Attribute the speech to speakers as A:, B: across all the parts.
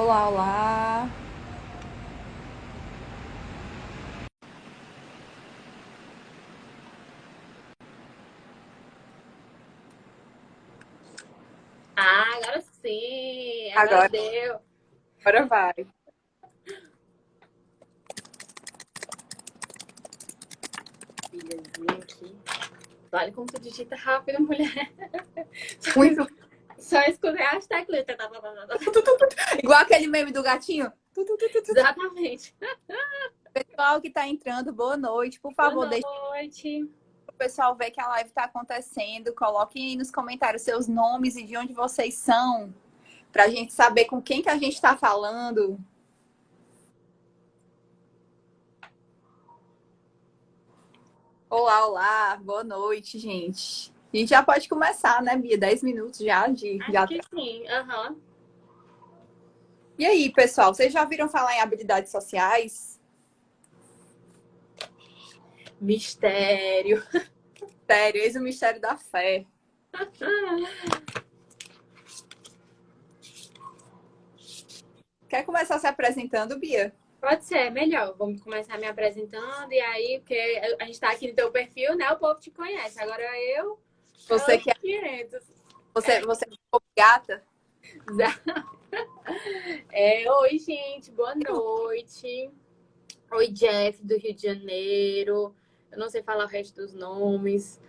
A: Olá, olá.
B: Ah, agora sim, agora
A: Agora,
B: deu.
A: agora vai.
B: Filhazinha aqui. Olha como tu digita rápido, mulher.
A: Muito.
B: Só escutei as teclas. Tá, tá, tá, tá, tá.
A: Igual aquele meme do gatinho.
B: Exatamente.
A: Pessoal que tá entrando, boa noite. Por
B: Boa
A: favor, deixe
B: noite.
A: o pessoal ver que a live tá acontecendo. Coloquem aí nos comentários seus nomes e de onde vocês são, pra gente saber com quem que a gente tá falando. Olá, olá. Boa noite, gente. A gente já pode começar, né, Bia? 10 minutos já de
B: Acho
A: já.
B: que sim. Aham.
A: E aí, pessoal, vocês já ouviram falar em habilidades sociais?
B: Mistério.
A: Sério, eis o mistério da fé. Quer começar se apresentando, Bia?
B: Pode ser, melhor. Vamos começar me apresentando. E aí, porque a gente tá aqui no teu perfil, né? O povo te conhece. Agora eu, é
A: Você
B: outros
A: que é,
B: 500.
A: você que é gata?
B: Oi, gente. Boa noite. Oi, Jeff, do Rio de Janeiro. Eu não sei falar o resto dos nomes.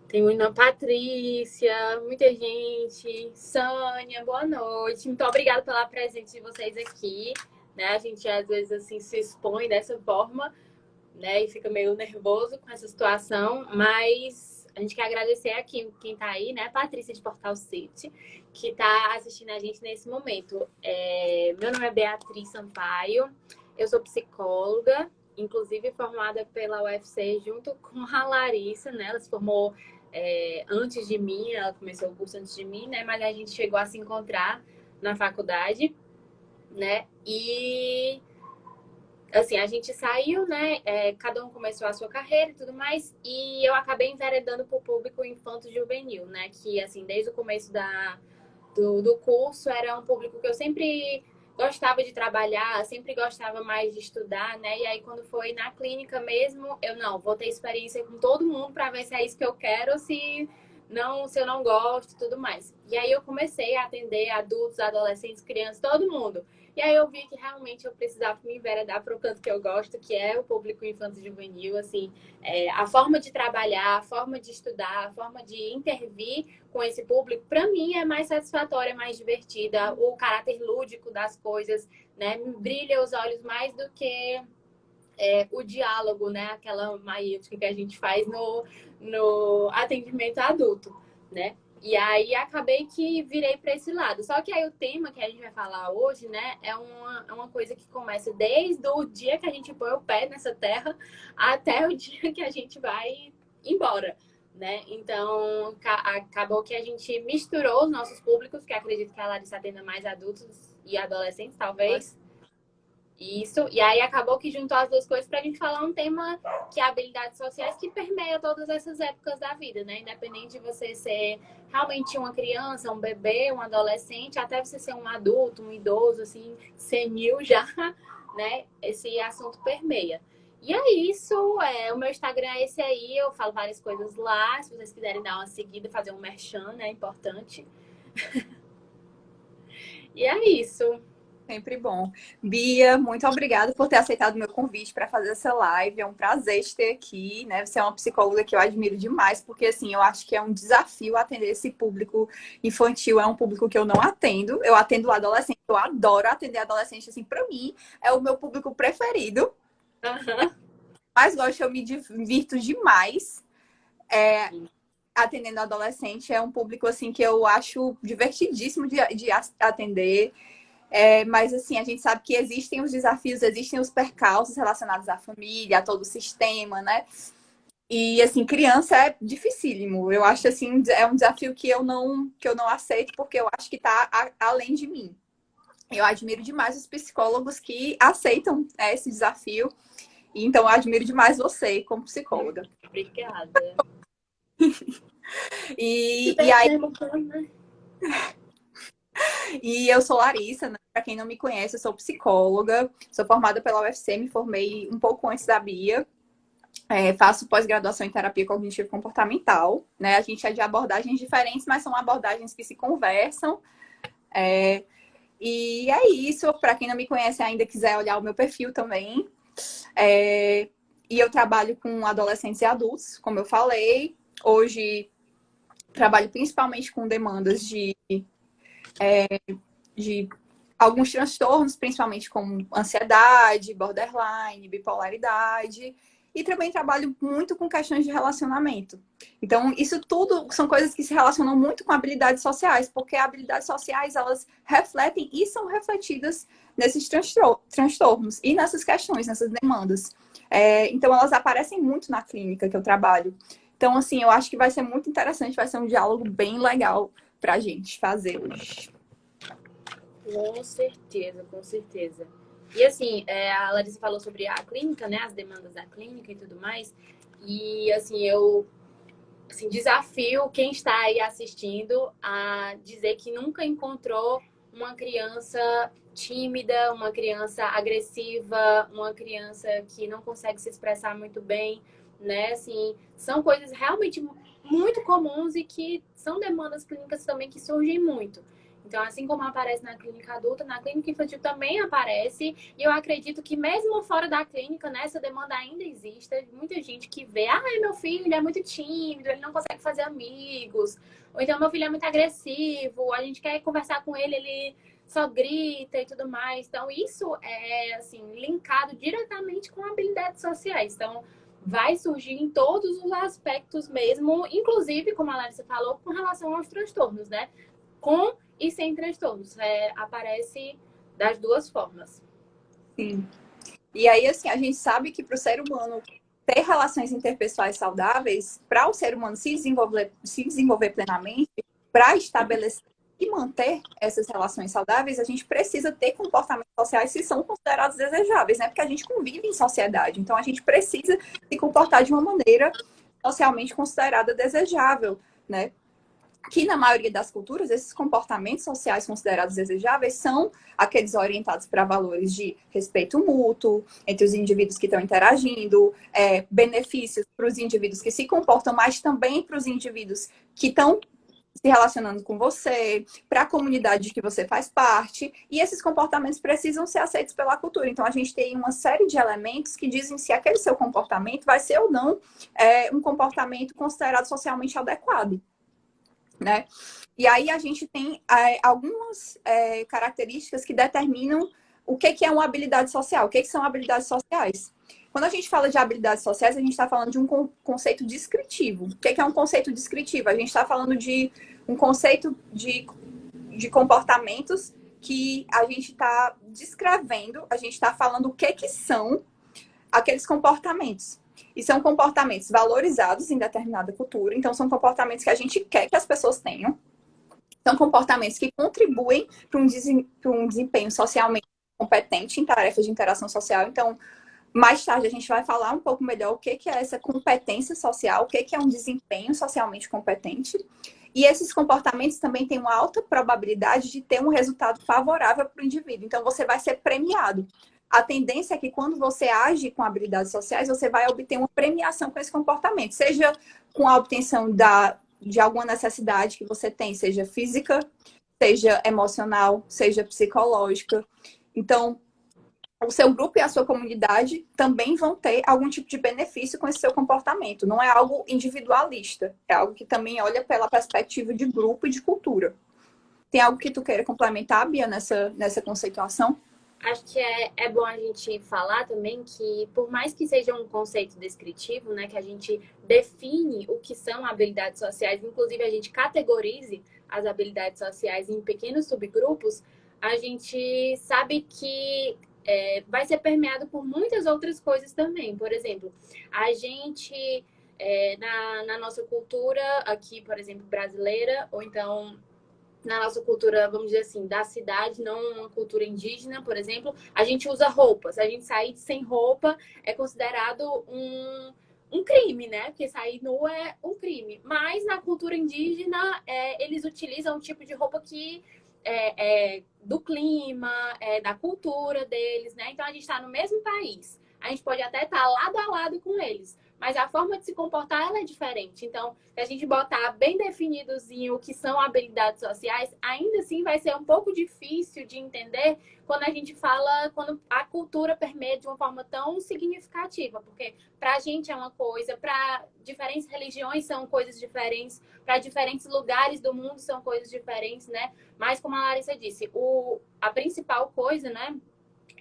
B: Tem uma Patrícia, muita gente. Sânia, boa noite. Muito obrigada pela presença de vocês aqui. Né? A gente às vezes assim se expõe dessa forma, né? E fica meio nervoso com essa situação, mas a gente quer agradecer aqui quem tá aí, né? Patrícia de Portal City, que tá assistindo a gente nesse momento. Meu nome é Beatriz Sampaio, eu sou psicóloga, inclusive formada pela UFC junto com a Larissa, né? Ela se formou antes de mim, ela começou o curso antes de mim, né? Mas a gente chegou a se encontrar na faculdade, né? E assim, a gente saiu, né? Cada um começou a sua carreira e tudo mais, e eu acabei enveredando para o público infanto-juvenil, né? Que, assim, desde o começo do curso, era um público que eu sempre gostava de trabalhar, sempre gostava mais de estudar, né? E aí, quando foi na clínica mesmo, eu não, vou ter experiência com todo mundo para ver se é isso que eu quero, se eu não gosto e tudo mais. E aí, eu comecei a atender adultos, adolescentes, crianças, todo mundo. E aí eu vi que realmente eu precisava me enveredar para o canto que eu gosto, que é o público infanto e juvenil, assim, a forma de trabalhar, a forma de estudar, a forma de intervir com esse público, para mim é mais satisfatória, é mais divertida, o caráter lúdico das coisas, né, me brilha os olhos mais do que o diálogo, né, aquela maítica que a gente faz no atendimento adulto, né? E aí acabei que virei para esse lado. Só que aí o tema que a gente vai falar hoje, né, é uma coisa que começa desde o dia que a gente põe o pé nessa terra até o dia que a gente vai embora, né? Então acabou que a gente misturou os nossos públicos, que acredito que a Larissa atenda mais adultos e adolescentes, talvez. Isso, e aí acabou que juntou as duas coisas para a gente falar um tema que é habilidades sociais que permeia todas essas épocas da vida, né? Independente de você ser realmente uma criança, um bebê, um adolescente, até você ser um adulto, um idoso, assim, senil já, né? Esse assunto permeia. E é isso, o meu Instagram é esse aí, eu falo várias coisas lá, se vocês quiserem dar uma seguida, fazer um merchan, né? É importante. E é isso.
A: Sempre bom. Bia, muito obrigada por ter aceitado o meu convite para fazer essa live. É um prazer te ter aqui, né? Você é uma psicóloga que eu admiro demais, porque assim, eu acho que é um desafio atender esse público infantil, é um público que eu não atendo. Eu atendo adolescente, eu adoro atender adolescente, assim, para mim é o meu público preferido.
B: Uhum.
A: Mas gosto, eu me divirto demais. Atendendo adolescente, é um público assim que eu acho divertidíssimo de atender. Mas assim, a gente sabe que existem os desafios, existem os percalços relacionados à família, a todo o sistema, né? E assim, criança é dificílimo. Eu acho assim, é um desafio que eu não aceito, porque eu acho que está além de mim. Eu admiro demais os psicólogos que aceitam esse desafio. Então, eu admiro demais você como psicóloga.
B: Obrigada.
A: E,
B: Que
A: e aí,
B: bem, né?
A: e eu sou Larissa, né? para quem não me conhece, eu sou psicóloga, sou formada pela UFC, me formei um pouco antes da Bia. Faço pós-graduação em terapia cognitivo-comportamental, né? A gente é de abordagens diferentes, mas são abordagens que se conversam. E é isso. Para quem não me conhece ainda, quiser olhar o meu perfil também. E eu trabalho com adolescentes e adultos, como eu falei. Hoje trabalho principalmente com demandas de alguns transtornos, principalmente como ansiedade, borderline, bipolaridade. E também trabalho muito com questões de relacionamento. Então, isso tudo são coisas que se relacionam muito com habilidades sociais, porque habilidades sociais, elas refletem e são refletidas nesses transtornos e nessas questões, nessas demandas. Então, elas aparecem muito na clínica que eu trabalho. Então, assim, eu acho que vai ser muito interessante, vai ser um diálogo bem legal para a gente fazer hoje.
B: Com certeza, com certeza. E assim, a Larissa falou sobre a clínica, né? As demandas da clínica e tudo mais. E assim, eu desafio quem está aí assistindo a dizer que nunca encontrou uma criança tímida, uma criança agressiva, uma criança que não consegue se expressar muito bem, né? Assim, são coisas realmente muito comuns e que são demandas clínicas também que surgem muito. Então, assim como aparece na clínica adulta, na clínica infantil também aparece. E eu acredito que mesmo fora da clínica, né, essa demanda ainda existe. Muita gente que vê, meu filho ele é muito tímido, ele não consegue fazer amigos. Ou então, meu filho é muito agressivo, a gente quer conversar com ele, ele só grita e tudo mais. Então, isso é, assim, linkado diretamente com habilidades sociais. Então, vai surgir em todos os aspectos mesmo, inclusive, como a Larissa falou, com relação aos transtornos, né? Com e sem transtornos. Aparece das duas formas.
A: Sim. E aí, assim, a gente sabe que para o ser humano ter relações interpessoais saudáveis, para o ser humano se desenvolver plenamente, para estabelecer e manter essas relações saudáveis, a gente precisa ter comportamentos sociais que são considerados desejáveis, né? Porque a gente convive em sociedade, então a gente precisa se comportar de uma maneira socialmente considerada desejável, né? Que na maioria das culturas, esses comportamentos sociais considerados desejáveis são aqueles orientados para valores de respeito mútuo entre os indivíduos que estão interagindo, benefícios para os indivíduos que se comportam, mas também para os indivíduos que estão se relacionando com você, para a comunidade de que você faz parte, e esses comportamentos precisam ser aceitos pela cultura. Então, a gente tem uma série de elementos que dizem se aquele seu comportamento vai ser ou não um comportamento considerado socialmente adequado. Né? E aí a gente tem algumas características que determinam o que é uma habilidade social, o que são habilidades sociais. Quando a gente fala de habilidades sociais, a gente está falando de um conceito descritivo. O que é um conceito descritivo? A gente está falando de um conceito de comportamentos que a gente está descrevendo, a gente está falando o que são aqueles comportamentos. E são comportamentos valorizados em determinada cultura. Então, são comportamentos que a gente quer que as pessoas tenham. São comportamentos que contribuem para um desempenho socialmente competente em tarefas de interação social. Então, mais tarde a gente vai falar um pouco melhor o que é essa competência social, o que é um desempenho socialmente competente. E esses comportamentos também têm uma alta probabilidade de ter um resultado favorável para o indivíduo. Então, você vai ser premiado. A tendência é que quando você age com habilidades sociais, você vai obter uma premiação com esse comportamento, seja com a obtenção de alguma necessidade que você tem, seja física, seja emocional, seja psicológica. Então, o seu grupo e a sua comunidade também vão ter algum tipo de benefício com esse seu comportamento. Não é algo individualista, é algo que também olha pela perspectiva de grupo e de cultura. Tem algo que tu queira complementar, Bia, nessa conceituação?
B: Acho que é bom a gente falar também que, por mais que seja um conceito descritivo, né, que a gente define o que são habilidades sociais, inclusive a gente categorize as habilidades sociais em pequenos subgrupos, a gente sabe que vai ser permeado por muitas outras coisas também. Por exemplo, a gente, na nossa cultura aqui, por exemplo, brasileira, ou então na nossa cultura, vamos dizer assim, da cidade, não uma cultura indígena, por exemplo, a gente usa roupas. A gente sair sem roupa é considerado um crime, né? Porque sair nu é um crime. Mas na cultura indígena, eles utilizam um tipo de roupa que do clima, da cultura deles, né? Então a gente está no mesmo país. A gente pode até estar lado a lado com eles, mas a forma de se comportar ela é diferente. Então, se a gente botar bem definidozinho o que são habilidades sociais, ainda assim vai ser um pouco difícil de entender quando a gente fala, quando a cultura permeia de uma forma tão significativa, porque para a gente é uma coisa, para diferentes religiões são coisas diferentes, para diferentes lugares do mundo são coisas diferentes, né? Mas como a Larissa disse, a principal coisa, né,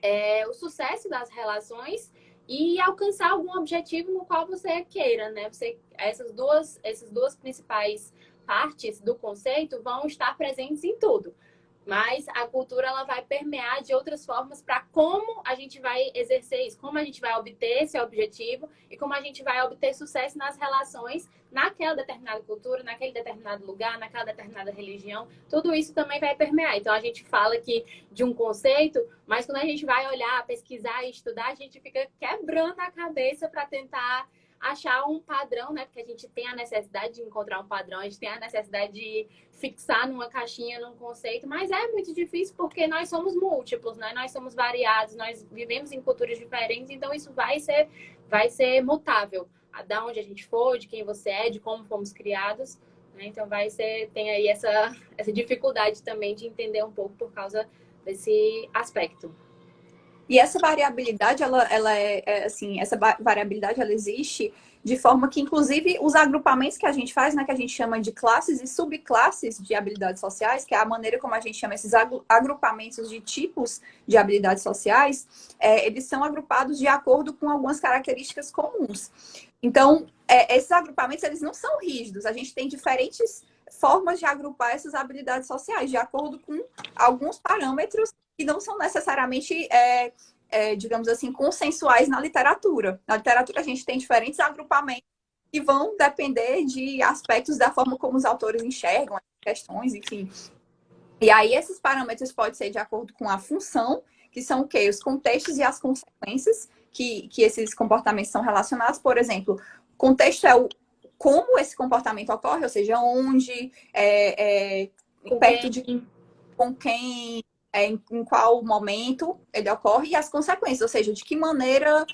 B: é o sucesso das relações e alcançar algum objetivo no qual você queira, né? Essas duas principais partes do conceito vão estar presentes em tudo. Mas a cultura ela vai permear de outras formas para como a gente vai exercer isso, como a gente vai obter esse objetivo e como a gente vai obter sucesso nas relações naquela determinada cultura, naquele determinado lugar, naquela determinada religião. Tudo isso também vai permear. Então a gente fala aqui de um conceito, mas quando a gente vai olhar, pesquisar e estudar, a gente fica quebrando a cabeça para tentar achar um padrão, né? Porque a gente tem a necessidade de encontrar um padrão, a gente tem a necessidade de fixar numa caixinha, num conceito, mas é muito difícil porque nós somos múltiplos, né? Nós somos variados, nós vivemos em culturas diferentes, então isso vai ser mutável. Da onde a gente for, de quem você é, de como fomos criados, né? Então tem aí essa dificuldade também de entender um pouco por causa desse aspecto.
A: E essa variabilidade, ela assim, essa variabilidade, ela existe de forma que, inclusive, os agrupamentos que a gente faz, né, que a gente chama de classes e subclasses de habilidades sociais, que é a maneira como a gente chama esses agrupamentos de tipos de habilidades sociais, eles são agrupados de acordo com algumas características comuns. Então, esses agrupamentos, eles não são rígidos. A gente tem diferentes formas de agrupar essas habilidades sociais, de acordo com alguns parâmetros que não são necessariamente, digamos assim, consensuais na literatura. Na literatura, a gente tem diferentes agrupamentos que vão depender de aspectos da forma como os autores enxergam as questões, enfim. E aí, esses parâmetros podem ser de acordo com a função, que são o quê? Os contextos e as consequências que esses comportamentos são relacionados. Por exemplo, contexto é como esse comportamento ocorre, ou seja, onde, perto de com quem, em qual momento ele ocorre e as consequências, ou seja, de que maneira,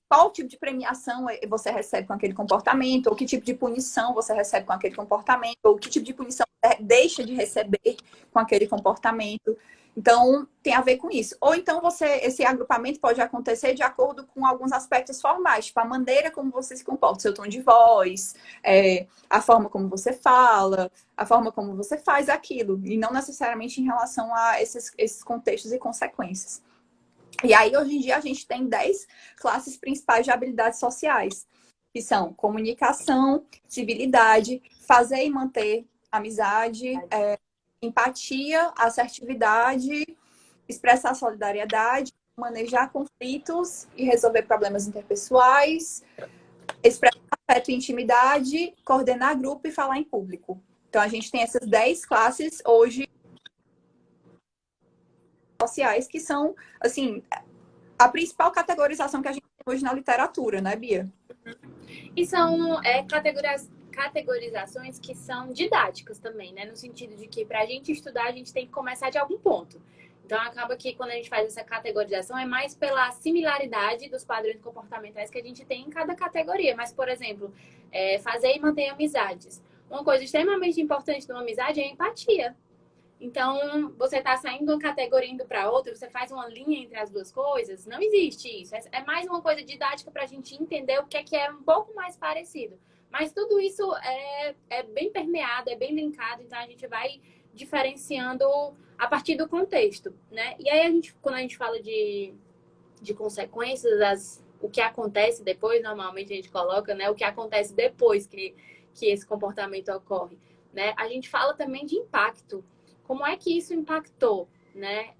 A: qual tipo de premiação você recebe com aquele comportamento, ou que tipo de punição você recebe com aquele comportamento, ou que tipo de punição você deixa de receber com aquele comportamento. Então, tem a ver com isso. Ou então, esse agrupamento pode acontecer de acordo com alguns aspectos formais, tipo a maneira como você se comporta, seu tom de voz, a forma como você fala, a forma como você faz aquilo, e não necessariamente em relação a esses contextos e consequências. E aí, hoje em dia, a gente tem 10 classes principais de habilidades sociais, que são comunicação, civilidade, fazer e manter amizade, empatia, assertividade, expressar solidariedade, manejar conflitos e resolver problemas interpessoais, expressar afeto e intimidade, coordenar grupo e falar em público. Então, a gente tem essas 10 classes hoje sociais que são, assim, a principal categorização que a gente tem hoje na literatura, né, Bia?
B: E são categorizações que são didáticas também, né? No sentido de que para a gente estudar, a gente tem que começar de algum ponto. Então, acaba que quando a gente faz essa categorização, é mais pela similaridade dos padrões comportamentais que a gente tem em cada categoria. Mas, por exemplo, fazer e manter amizades. Uma coisa extremamente importante numa amizade é a empatia. Então, você está saindo de uma categoria indo para outra, você faz uma linha entre as duas coisas, não existe isso. É mais uma coisa didática para a gente entender o que é um pouco mais parecido. Mas tudo isso é bem permeado, é bem linkado, então a gente vai diferenciando a partir do contexto, né? E aí, quando a gente fala de consequências, o que acontece depois, normalmente a gente coloca, né? O que acontece depois que esse comportamento ocorre, né? A gente fala também de impacto. Como é que isso impactou, né?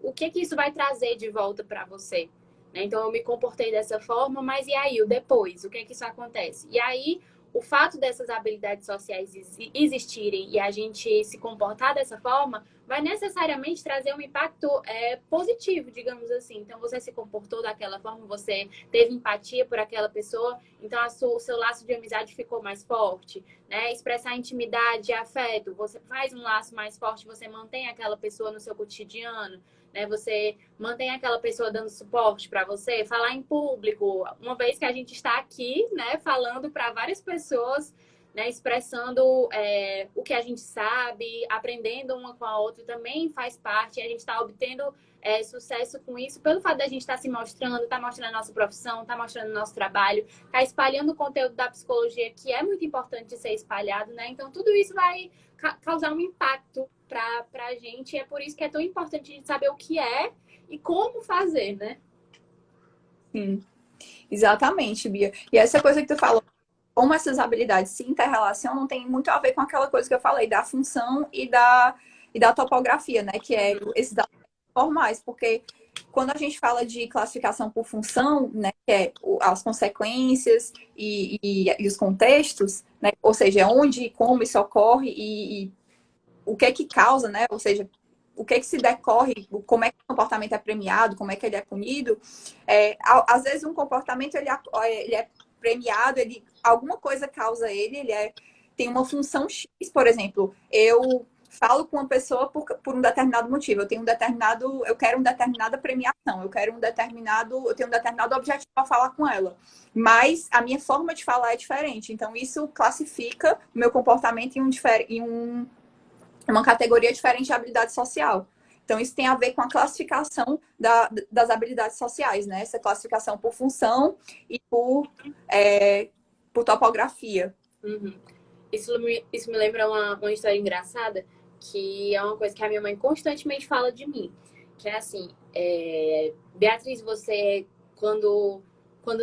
B: O que isso vai trazer de volta para você? Né? Então, eu me comportei dessa forma, mas e aí, o depois? O que isso acontece? E aí, o fato dessas habilidades sociais existirem e a gente se comportar dessa forma vai necessariamente trazer um impacto positivo, digamos assim. Então, você se comportou daquela forma, você teve empatia por aquela pessoa, então o seu laço de amizade ficou mais forte, né? Expressar intimidade, afeto, você faz um laço mais forte, você mantém aquela pessoa no seu cotidiano, né? Você mantém aquela pessoa dando suporte para você, falar em público, uma vez que a gente está aqui, né, falando para várias pessoas, né, expressando o que a gente sabe, aprendendo uma com a outra também faz parte. A gente está obtendo sucesso com isso pelo fato da gente estar se mostrando, estar mostrando a nossa profissão, estar mostrando o nosso trabalho, estar espalhando o conteúdo da psicologia, que é muito importante de ser espalhado, né? Então, tudo isso vai causar um impacto para a gente. E é por isso que é tão importante a gente saber o que é e como fazer, né?
A: Sim, exatamente, Bia. E essa coisa que tu falou, como essas habilidades se interrelacionam, tem muito a ver com aquela coisa que eu falei da função e da topografia, né? Que é esses dados formais, porque quando a gente fala de classificação por função, né, que é as consequências e os contextos, né? Ou seja, onde e como isso ocorre e o que é que causa, né? Ou seja, o que é que se decorre, como é que o comportamento é premiado, como é que ele é punido. Às vezes um comportamento ele é premiado, alguma coisa causa tem uma função X, por exemplo, eu falo com uma pessoa por um determinado motivo, eu quero uma determinada premiação, eu tenho um determinado objetivo para falar com ela. Mas a minha forma de falar é diferente. Então, isso classifica o meu comportamento uma categoria diferente de habilidade social. Então, isso tem a ver com a classificação das habilidades sociais, né? Essa classificação por função e por topografia.
B: Uhum. Isso me lembra uma história engraçada, que é uma coisa que a minha mãe constantemente fala de mim. Que é assim, Beatriz, você, quando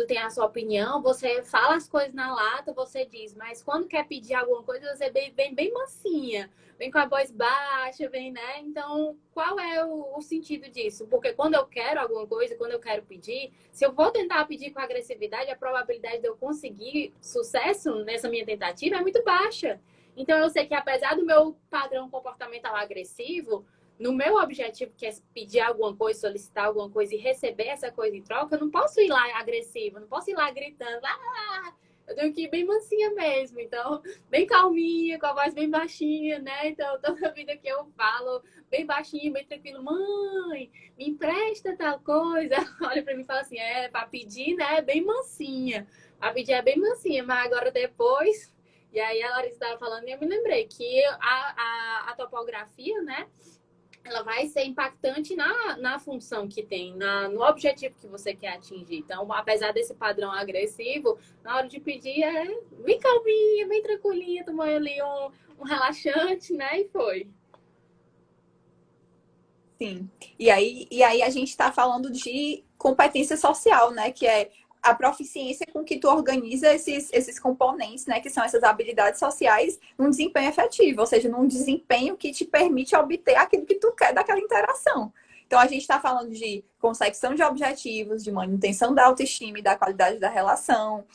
B: tem a sua opinião, você fala as coisas na lata, você diz, mas quando quer pedir alguma coisa, você vem bem mansinha, vem com a voz baixa, vem, né? Então, qual é o sentido disso? Porque quando eu quero alguma coisa, quando eu quero pedir, se eu vou tentar pedir com agressividade, a probabilidade de eu conseguir sucesso nessa minha tentativa é muito baixa. Então, eu sei que apesar do meu padrão comportamental agressivo, no meu objetivo, que é pedir alguma coisa, solicitar alguma coisa e receber essa coisa em troca, eu não posso ir lá agressiva, não posso ir lá gritando. Eu tenho que ir bem mansinha mesmo. Então, bem calminha, com a voz bem baixinha, né? Então, toda vida que eu falo, bem baixinho, bem tranquilo, mãe, me empresta tal coisa. Olha pra mim e fala assim, pra pedir, né? Bem mansinha. Pra pedir é bem mansinha, mas agora depois... E aí a Larissa estava falando e eu me lembrei que a topografia, né? Ela vai ser impactante na função que tem, no objetivo que você quer atingir. Então, apesar desse padrão agressivo, na hora de pedir bem calminha, bem tranquilinha, tomou ali um relaxante, né? E foi.
A: Sim. E aí a gente está falando de competência social, né? Que é a proficiência com que tu organiza esses componentes, né? Que são essas habilidades sociais num desempenho efetivo, ou seja, num desempenho que te permite obter aquilo que tu quer daquela interação. Então, a gente está falando de consecução de objetivos, de manutenção da autoestima e da qualidade da relação,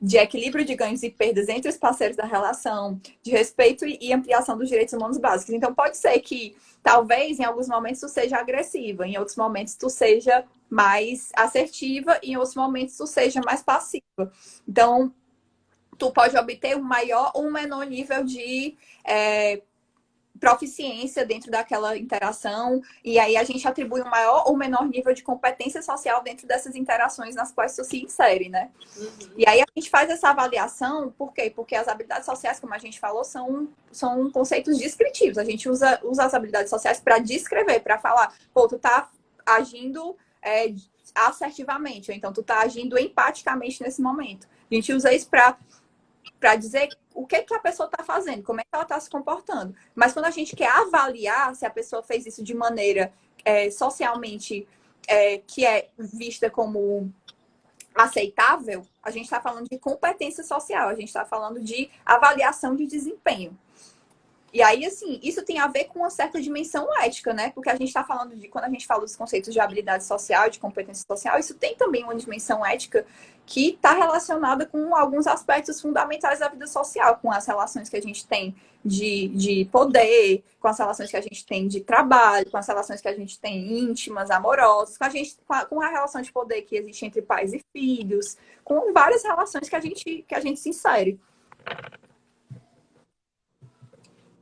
A: de equilíbrio de ganhos e perdas entre os parceiros da relação, de respeito e ampliação dos direitos humanos básicos. Então, pode ser que, talvez, em alguns momentos, tu seja agressiva, em outros momentos, tu seja mais assertiva e, em outros momentos, tu seja mais passiva. Então, tu pode obter um maior ou um menor nível de proficiência dentro daquela interação, e aí a gente atribui um maior ou menor nível de competência social dentro dessas interações nas quais tu se insere, né? Uhum. E aí a gente faz essa avaliação, por quê? Porque as habilidades sociais, como a gente falou, são conceitos descritivos. A gente usa as habilidades sociais para descrever, para falar, pô, tu tá agindo assertivamente, ou então tu tá agindo empaticamente nesse momento. A gente usa isso para dizer o que a pessoa está fazendo, como é que ela está se comportando. Mas quando a gente quer avaliar se a pessoa fez isso de maneira socialmente que é vista como aceitável, a gente está falando de competência social, a gente está falando de avaliação de desempenho. E aí, assim, isso tem a ver com uma certa dimensão ética, né? Porque a gente está falando de, quando a gente fala dos conceitos de habilidade social, de competência social, isso tem também uma dimensão ética que está relacionada com alguns aspectos fundamentais da vida social, com as relações que a gente tem de poder, com as relações que a gente tem de trabalho, com as relações que a gente tem íntimas, amorosas, com a relação de poder que existe entre pais e filhos, com várias relações que a gente se insere.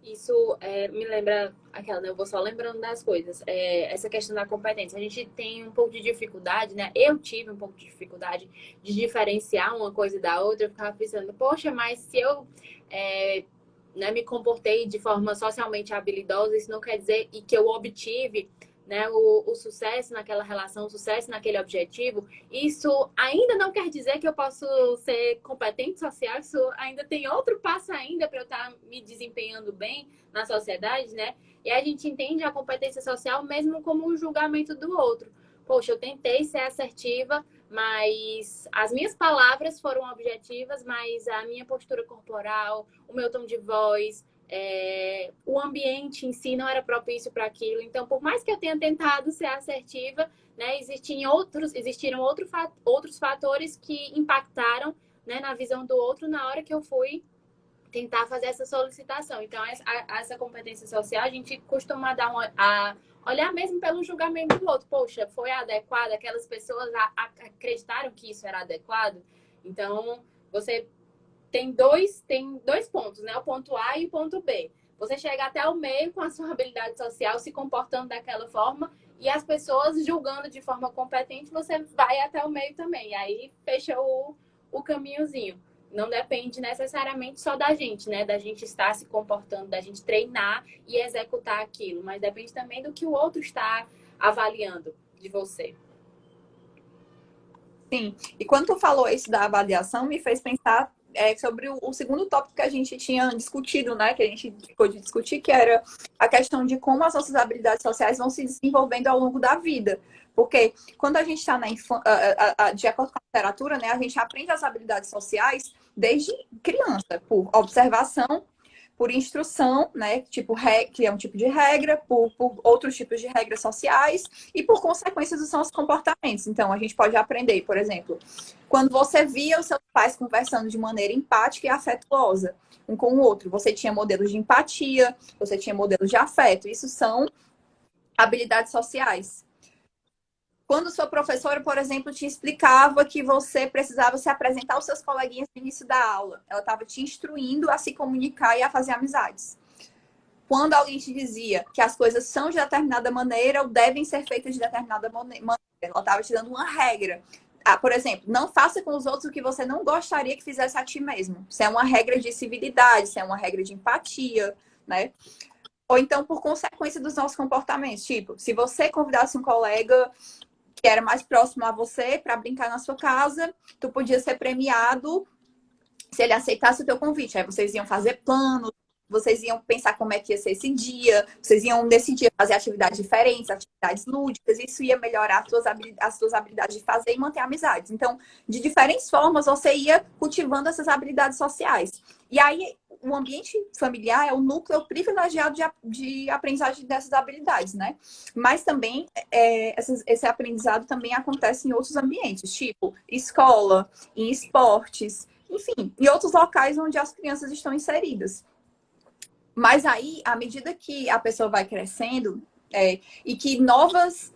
B: Isso me lembra aquela, né? Eu vou só lembrando das coisas. Essa questão da competência. A gente tem um pouco de dificuldade, né? Eu tive um pouco de dificuldade de diferenciar uma coisa da outra. Eu ficava pensando, poxa, mas se eu né, me comportei de forma socialmente habilidosa, isso não quer dizer e que eu obtive, né, o sucesso naquela relação, o sucesso naquele objetivo, isso ainda não quer dizer que eu posso ser competente social, isso ainda tem outro passo ainda para eu estar me desempenhando bem na sociedade, né? E a gente entende a competência social mesmo como um julgamento do outro. Poxa, eu tentei ser assertiva, mas as minhas palavras foram objetivas, mas a minha postura corporal, o meu tom de voz, o ambiente em si não era propício para aquilo. Então, por mais que eu tenha tentado ser assertiva, né, existiram outros fatores que impactaram, né, na visão do outro na hora que eu fui tentar fazer essa solicitação. Então, essa competência social, a gente costuma olhar mesmo pelo julgamento do outro. Poxa, foi adequado? Aquelas pessoas acreditaram que isso era adequado? Então, você tem dois pontos, né? O ponto A e o ponto B. Você chega até o meio com a sua habilidade social, se comportando daquela forma, e as pessoas julgando de forma competente, você vai até o meio também. E aí fecha o caminhozinho. Não depende necessariamente só da gente, né? Da gente estar se comportando, da gente treinar e executar aquilo. Mas depende também do que o outro está avaliando de você.
A: Sim. E quando tu falou isso da avaliação, me fez pensar sobre o segundo tópico que a gente tinha discutido, né? Que a gente ficou de discutir, que era a questão de como as nossas habilidades sociais vão se desenvolvendo ao longo da vida. Porque quando a gente está na infância, de acordo com a literatura, né, a gente aprende as habilidades sociais desde criança, por observação, por instrução, né, que é um tipo de regra, por outros tipos de regras sociais e por consequências dos nossos comportamentos. Então, a gente pode aprender, por exemplo, quando você via os seus pais conversando de maneira empática e afetuosa um com o outro, você tinha modelos de empatia, você tinha modelos de afeto. Isso são habilidades sociais. Quando sua professora, por exemplo, te explicava que você precisava se apresentar aos seus coleguinhas no início da aula, ela estava te instruindo a se comunicar e a fazer amizades. Quando alguém te dizia que as coisas são de determinada maneira ou devem ser feitas de determinada maneira, ela estava te dando uma regra. Por exemplo, não faça com os outros o que você não gostaria que fizesse a ti mesmo. Isso é uma regra de civilidade, isso é uma regra de empatia, né? Ou então, por consequência dos nossos comportamentos. Tipo, se você convidasse um colega que era mais próximo a você para brincar na sua casa, tu podia ser premiado se ele aceitasse o teu convite. Aí vocês iam fazer planos, vocês iam pensar como é que ia ser esse dia, vocês iam nesse dia fazer atividades diferentes, atividades lúdicas, isso ia melhorar as suas habilidades de fazer e manter amizades. Então, de diferentes formas, você ia cultivando essas habilidades sociais. E aí, o ambiente familiar é o núcleo privilegiado de aprendizagem dessas habilidades, né? Mas também, esse aprendizado também acontece em outros ambientes, tipo escola, em esportes, enfim, em outros locais onde as crianças estão inseridas. Mas aí, à medida que a pessoa vai crescendo e que novas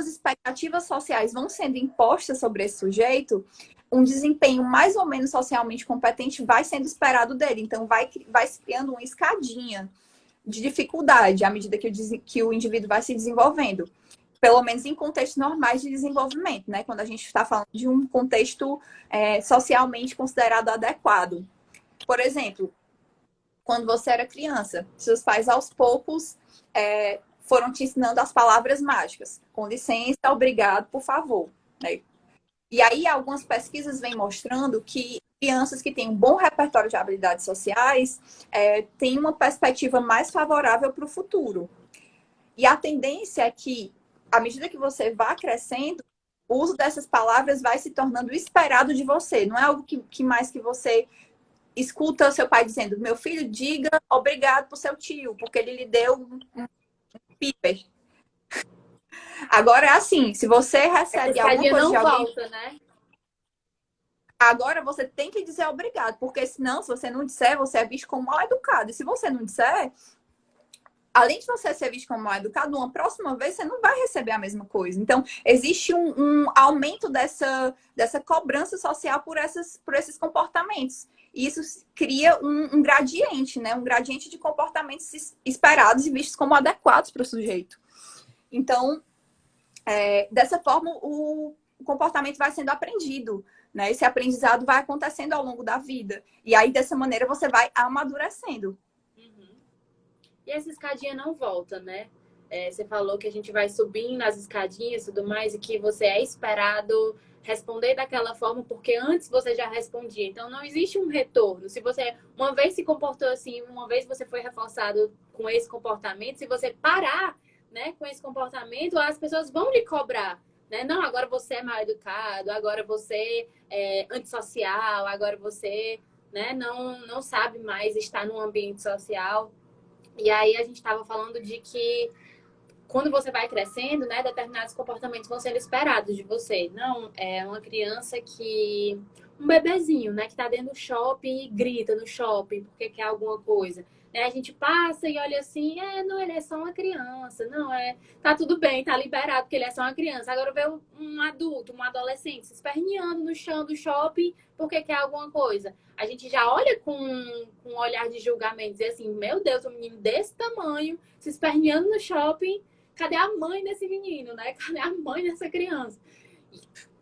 A: expectativas sociais vão sendo impostas sobre esse sujeito, um desempenho mais ou menos socialmente competente vai sendo esperado dele. Então, vai se criando uma escadinha de dificuldade à medida que o indivíduo vai se desenvolvendo. Pelo menos em contextos normais de desenvolvimento, né? Quando a gente está falando de um contexto socialmente considerado adequado. Por exemplo, quando você era criança, seus pais aos poucos foram te ensinando as palavras mágicas. Com licença, obrigado, por favor. Né? E aí, algumas pesquisas vêm mostrando que crianças que têm um bom repertório de habilidades sociais têm uma perspectiva mais favorável para o futuro. E a tendência é que, à medida que você vá crescendo, o uso dessas palavras vai se tornando esperado de você. Não é algo que mais que você escuta seu pai dizendo, meu filho, diga obrigado pro seu tio, porque ele lhe deu um piper. Agora é assim, se você
B: Essa
A: recebe alguma
B: escadinha
A: coisa de
B: não
A: alguém,
B: volta, né?
A: agora você tem que dizer obrigado, porque senão, se você não disser, você é visto como mal educado. E se você não disser, além de você ser visto como mal educado, uma próxima vez você não vai receber a mesma coisa. Então, existe um aumento dessa cobrança social por esses comportamentos. E isso cria um gradiente, né? Um gradiente de comportamentos esperados e vistos como adequados para o sujeito. Então, dessa forma, o comportamento vai sendo aprendido, né? Esse aprendizado vai acontecendo ao longo da vida. E aí, dessa maneira, você vai amadurecendo.
B: Uhum. E essa escadinha não volta, né? Você falou que a gente vai subindo as escadinhas e tudo mais, e que você é esperado responder daquela forma, porque antes você já respondia. Então não existe um retorno. Se você uma vez se comportou assim, uma vez você foi reforçado com esse comportamento, se você parar, né, com esse comportamento, as pessoas vão lhe cobrar. Né? Não, agora você é mal educado, agora você é antissocial, agora você, né, não sabe mais estar num ambiente social. E aí a gente estava falando de que quando você vai crescendo, né, determinados comportamentos vão sendo esperados de você. Não, é uma criança que... Um bebezinho, né, que tá dentro do shopping e grita no shopping porque quer alguma coisa. Né, a gente passa e olha assim, não, ele é só uma criança. Não, tá tudo bem, tá liberado porque ele é só uma criança. Agora vê um adulto, um adolescente se esperneando no chão do shopping porque quer alguma coisa. A gente já olha com um olhar de julgamento, dizer assim, meu Deus, um menino desse tamanho se esperneando no shopping. Cadê a mãe desse menino, né? Cadê a mãe dessa criança?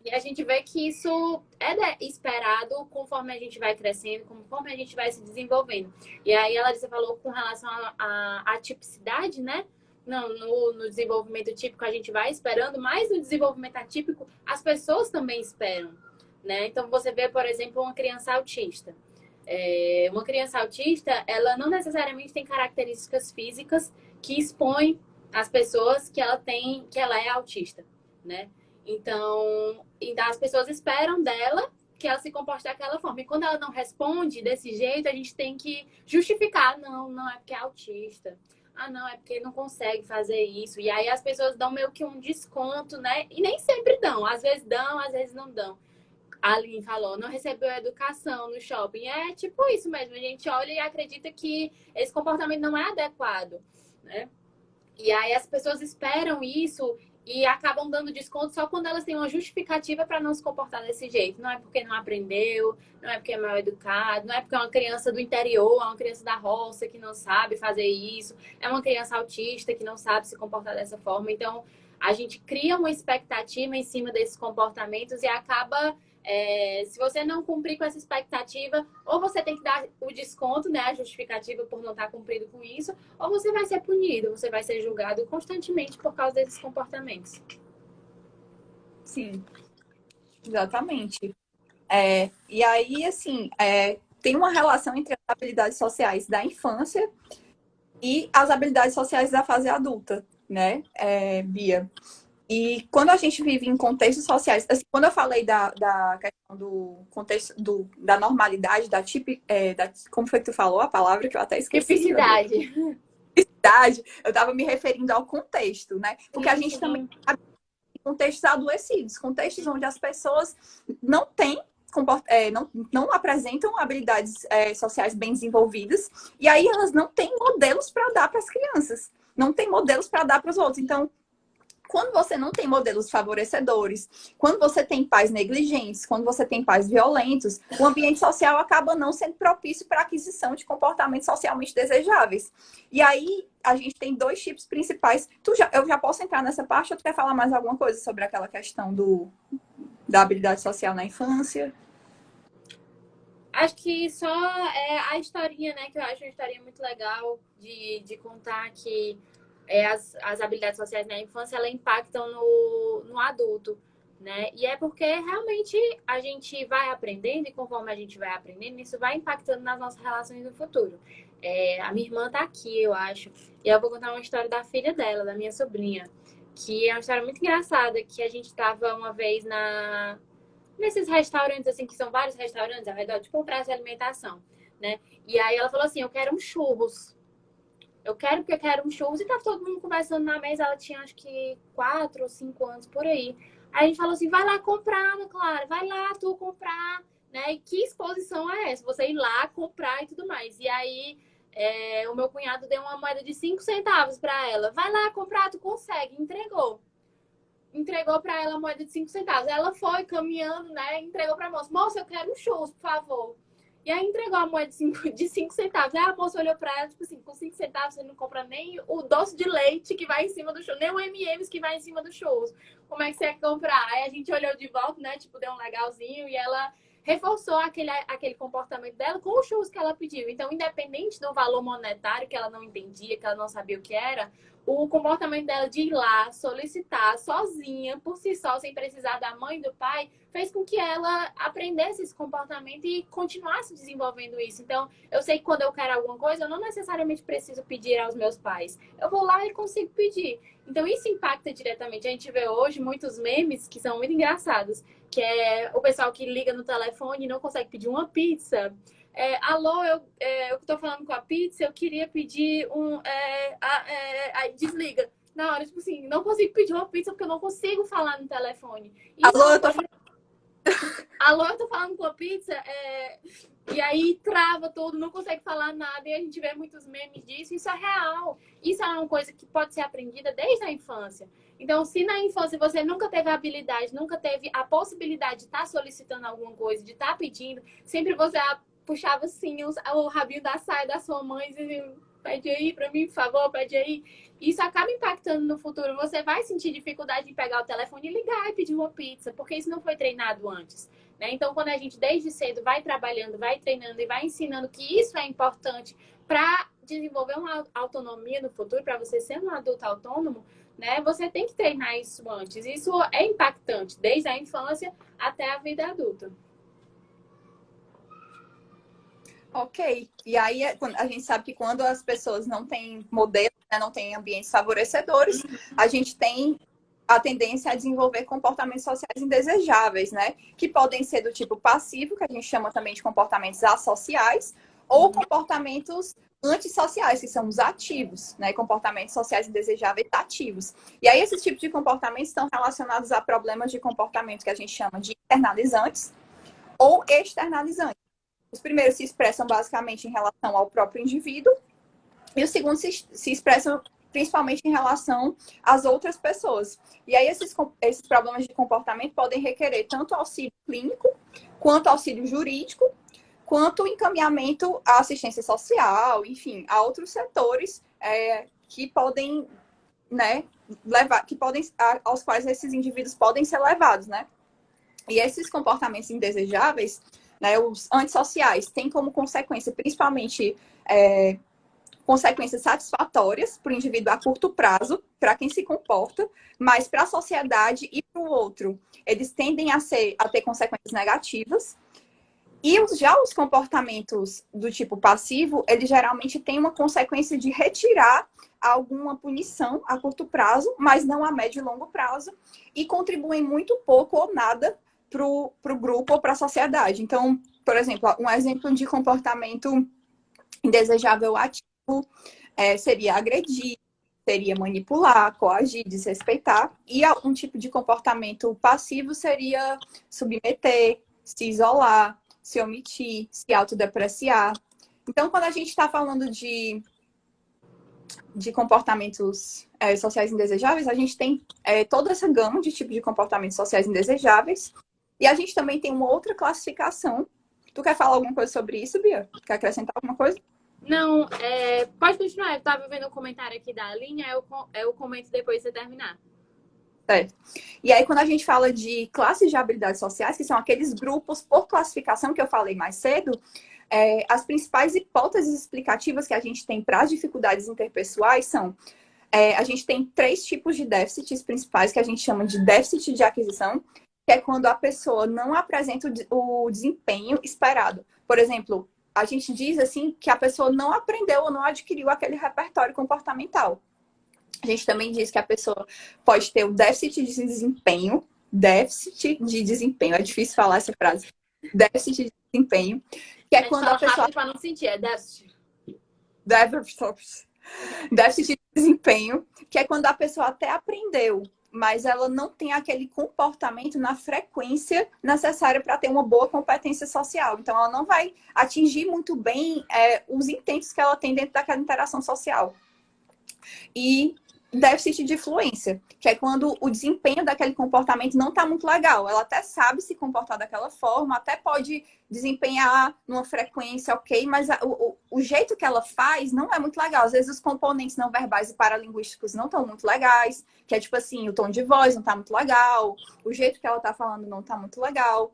B: E a gente vê que isso é esperado conforme a gente vai crescendo, conforme a gente vai se desenvolvendo. E aí ela falou com relação à tipicidade, né? Não, no desenvolvimento típico a gente vai esperando, mas no desenvolvimento atípico as pessoas também esperam, né? Então você vê, por exemplo, uma criança autista. Uma criança autista, ela não necessariamente tem características físicas que expõem as pessoas que ela é autista, né? Então as pessoas esperam dela que ela se comporte daquela forma. E quando ela não responde desse jeito, a gente tem que justificar. Não, não é porque é autista. Ah, não, é porque não consegue fazer isso. E aí as pessoas dão meio que um desconto, né? E nem sempre dão. Às vezes dão, às vezes não dão. A Aline falou, não recebeu educação no shopping. É tipo isso mesmo. A gente olha e acredita que esse comportamento não é adequado, né? E aí as pessoas esperam isso e acabam dando desconto só quando elas têm uma justificativa para não se comportar desse jeito. Não é porque não aprendeu, não é porque é mal educado, não é porque é uma criança do interior, é uma criança da roça que não sabe fazer isso, é uma criança autista que não sabe se comportar dessa forma. Então, a gente cria uma expectativa em cima desses comportamentos e acaba... se você não cumprir com essa expectativa, ou você tem que dar o desconto, né, a justificativa por não estar cumprido com isso, ou você vai ser punido, você vai ser julgado constantemente por causa desses comportamentos.
A: Sim, exatamente. E aí, assim, tem uma relação entre as habilidades sociais da infância e as habilidades sociais da fase adulta, né, Bia? E quando a gente vive em contextos sociais, assim, quando eu falei da questão do contexto da normalidade, como foi que tu falou a palavra que eu até esqueci?
B: Tipicidade.
A: Eu estava me referindo ao contexto, né? Porque a gente também tem contextos adoecidos, contextos onde as pessoas não têm não apresentam habilidades sociais bem desenvolvidas, e aí elas não têm modelos para dar para as crianças, não têm modelos para dar para os outros. Então, quando você não tem modelos favorecedores, quando você tem pais negligentes, quando você tem pais violentos, o ambiente social acaba não sendo propício para a aquisição de comportamentos socialmente desejáveis. E aí, a gente tem dois tipos principais. Eu já posso entrar nessa parte ou tu quer falar mais alguma coisa sobre aquela questão da habilidade social na infância?
B: Acho que só é a historinha, né? Que eu acho uma historinha muito legal de contar que as habilidades sociais na infância, elas impactam no adulto, né? E é porque realmente a gente vai aprendendo e conforme a gente vai aprendendo, isso vai impactando nas nossas relações no futuro. A minha irmã tá aqui, eu acho, e eu vou contar uma história da filha dela, da minha sobrinha, que é uma história muito engraçada, que a gente estava uma vez nesses restaurantes, assim, que são vários restaurantes ao redor, tipo um praça de alimentação. né? E aí ela falou assim, eu quero um churros. Eu quero porque eu quero um churros. E tava todo mundo conversando na mesa. Ela tinha acho que 4 ou 5 anos por aí. Aí a gente falou assim, vai lá comprar, Ana Clara. Vai lá tu comprar, né? E que exposição é essa? Você ir lá comprar e tudo mais. E aí o meu cunhado deu uma moeda de 5 centavos para ela. Vai lá comprar, tu consegue. Entregou para ela a moeda de 5 centavos. Ela foi caminhando, né? Entregou para a moça. Moça, eu quero um churros, por favor. E aí entregou a moeda de 5 centavos. Aí a moça olhou pra ela, tipo assim, com 5 centavos você não compra nem o doce de leite que vai em cima do churros, nem o M&M's que vai em cima do churros. Como é que você quer comprar? Aí a gente olhou de volta, né? Tipo, deu um legalzinho e ela reforçou aquele comportamento dela com os churros que ela pediu. Então, independente do valor monetário que ela não entendia, que ela não sabia o que era, o comportamento dela de ir lá, solicitar sozinha, por si só, sem precisar da mãe e do pai, fez com que ela aprendesse esse comportamento e continuasse desenvolvendo isso. Então, eu sei que quando eu quero alguma coisa, eu não necessariamente preciso pedir aos meus pais. Eu vou lá e consigo pedir. Então, isso impacta diretamente. A gente vê hoje muitos memes que são muito engraçados, que é o pessoal que liga no telefone e não consegue pedir uma pizza. Alô, eu tô falando com a pizza, eu queria pedir aí desliga. Na hora, tipo assim, não consigo pedir uma pizza porque eu não consigo falar no telefone. Isso é
A: Alô,
B: uma
A: eu tô
B: coisa... Alô, eu tô falando com a pizza, e aí trava tudo, não consegue falar nada, e a gente vê muitos memes disso, isso é real. Isso é uma coisa que pode ser aprendida desde a infância. Então, se na infância você nunca teve a habilidade, nunca teve a possibilidade de estar solicitando alguma coisa, de estar pedindo, sempre você puxava assim o rabinho da saia da sua mãe e dizia, pede aí pra mim, por favor, pede aí. Isso acaba impactando no futuro. Você vai sentir dificuldade de pegar o telefone e ligar e pedir uma pizza, porque isso não foi treinado antes. Né? Então, quando a gente desde cedo vai trabalhando, vai treinando e vai ensinando que isso é importante para desenvolver uma autonomia no futuro, para você ser um adulto autônomo, né? Você tem que treinar isso antes. Isso é impactante, desde a infância até a vida adulta.
A: Ok. E aí a gente sabe que quando as pessoas não têm modelo, né, não têm ambientes favorecedores, a gente tem a tendência a desenvolver comportamentos sociais indesejáveis, né? Que podem ser do tipo passivo, que a gente chama também de comportamentos associais, ou comportamentos antissociais, que são os ativos, né? Comportamentos sociais indesejáveis ativos. E aí esses tipos de comportamentos estão relacionados a problemas de comportamento que a gente chama de internalizantes ou externalizantes. Os primeiros se expressam basicamente em relação ao próprio indivíduo e os segundos se expressam principalmente em relação às outras pessoas. E aí esses problemas de comportamento podem requerer tanto auxílio clínico, quanto auxílio jurídico, quanto encaminhamento à assistência social, enfim, a outros setores que podem, né, levar, aos quais esses indivíduos podem ser levados, né? E esses comportamentos indesejáveis, né, os antissociais, têm como consequência, principalmente, consequências satisfatórias para o indivíduo a curto prazo, para quem se comporta, mas para a sociedade e para o outro, eles tendem a ter consequências negativas. E já os comportamentos do tipo passivo, eles geralmente têm uma consequência de retirar alguma punição a curto prazo, mas não a médio e longo prazo, e contribuem muito pouco ou nada para o grupo ou para a sociedade. Então, por exemplo, um exemplo de comportamento indesejável ativo seria agredir, seria manipular, coagir, desrespeitar. E um tipo de comportamento passivo seria submeter, se isolar, se omitir, se autodepreciar. Então, quando a gente está falando de comportamentos sociais indesejáveis, a gente tem toda essa gama de tipos de comportamentos sociais indesejáveis. E a gente também tem uma outra classificação. Tu quer falar alguma coisa sobre isso, Bia? Quer acrescentar alguma coisa?
B: Não, pode continuar. Eu estava vendo um comentário aqui da linha, eu comento depois de você terminar.
A: Certo. E aí, quando a gente fala de classes de habilidades sociais, que são aqueles grupos por classificação que eu falei mais cedo, as principais hipóteses explicativas que a gente tem para as dificuldades interpessoais são: a gente tem 3 tipos de déficits principais que a gente chama de déficit de aquisição, que é quando a pessoa não apresenta o desempenho esperado. Por exemplo, a gente diz assim que a pessoa não aprendeu ou não adquiriu aquele repertório comportamental. A gente também diz que a pessoa pode ter o déficit de desempenho, é difícil falar essa frase, déficit de desempenho, Que
B: A
A: é
B: gente
A: quando
B: fala
A: a pessoa
B: rápido para não sentir, é déficit.
A: déficit de desempenho, que é quando a pessoa até aprendeu, mas ela não tem aquele comportamento na frequência necessária para ter uma boa competência social. Então, ela não vai atingir muito bem os intentos que ela tem dentro daquela interação social. E déficit de fluência, que é quando o desempenho daquele comportamento não está muito legal. Ela até sabe se comportar daquela forma, até pode desempenhar numa frequência ok, mas o jeito que ela faz não é muito legal. Às vezes os componentes não verbais e paralinguísticos não estão muito legais, que é tipo assim, o tom de voz não está muito legal, o jeito que ela está falando não está muito legal.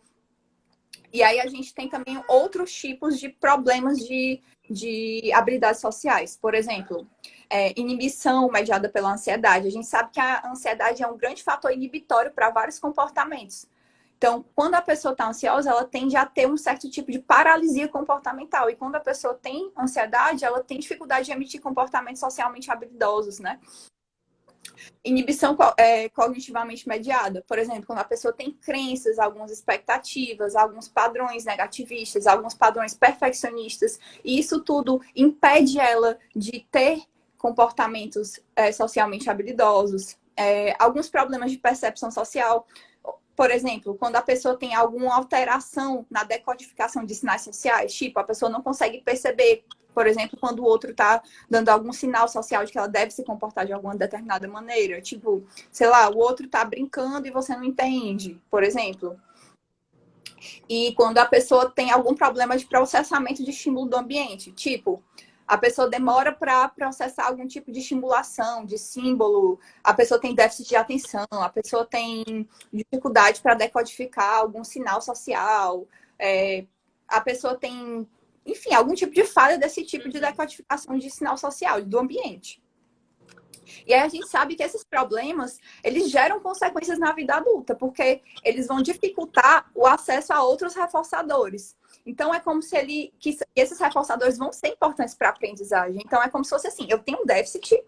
A: E aí a gente tem também outros tipos de problemas de habilidades sociais. Por exemplo, inibição mediada pela ansiedade. A gente sabe que a ansiedade é um grande fator inibitório para vários comportamentos. Então, quando a pessoa está ansiosa, ela tende a ter um certo tipo de paralisia comportamental. E quando a pessoa tem ansiedade, ela tem dificuldade de emitir comportamentos socialmente habilidosos, né? Inibição cognitivamente mediada. Por exemplo, quando a pessoa tem crenças, algumas expectativas, alguns padrões negativistas, alguns padrões perfeccionistas, e isso tudo impede ela de ter comportamentos socialmente habilidosos. Alguns problemas de percepção social. Por exemplo, quando a pessoa tem alguma alteração na decodificação de sinais sociais, tipo, a pessoa não consegue perceber, por exemplo, quando o outro está dando algum sinal social de que ela deve se comportar de alguma determinada maneira. Tipo, sei lá, o outro está brincando e você não entende, por exemplo. E quando a pessoa tem algum problema de processamento de estímulo do ambiente, tipo, a pessoa demora para processar algum tipo de estimulação, de símbolo, a pessoa tem déficit de atenção, a pessoa tem dificuldade para decodificar algum sinal social, a pessoa tem, enfim, algum tipo de falha desse tipo de decodificação de sinal social, do ambiente. E aí a gente sabe que esses problemas, eles geram consequências na vida adulta, porque eles vão dificultar o acesso a outros reforçadores. Então, é como se que esses reforçadores vão ser importantes para a aprendizagem. Então, é como se fosse assim, eu tenho um déficit,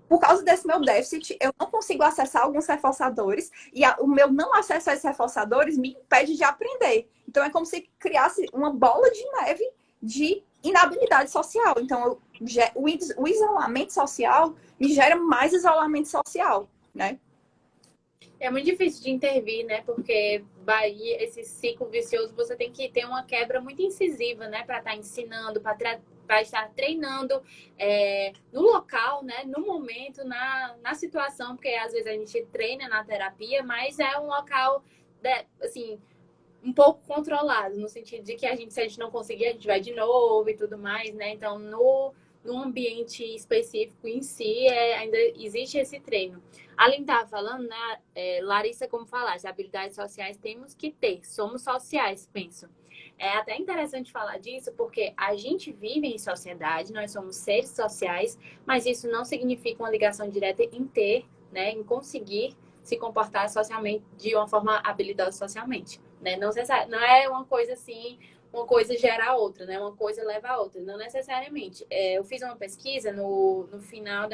A: por causa desse meu déficit, eu não consigo acessar alguns reforçadores, e o meu não acesso a esses reforçadores me impede de aprender. Então, é como se criasse uma bola de neve de inabilidade social. Então, o isolamento social me gera mais isolamento social, né?
B: É muito difícil de intervir, né? Porque Bahia, esse ciclo vicioso, você tem que ter uma quebra muito incisiva, né? Para estar ensinando, para estar treinando no local, né? No momento, na situação, porque às vezes a gente treina na terapia, mas é um local, assim, um pouco controlado, no sentido de que se a gente não conseguir, a gente vai de novo e tudo mais, né? Então, no ambiente específico em si, ainda existe esse treino. Além de estar falando, né, Larissa, como falaste, habilidades sociais temos que ter, somos sociais, penso. É até interessante falar disso, porque a gente vive em sociedade, nós somos seres sociais, mas isso não significa uma ligação direta em ter, né, em conseguir se comportar socialmente de uma forma habilidosa socialmente, né? Não é uma coisa assim, uma coisa gera a outra, né? Uma coisa leva a outra, não necessariamente. Eu fiz uma pesquisa no final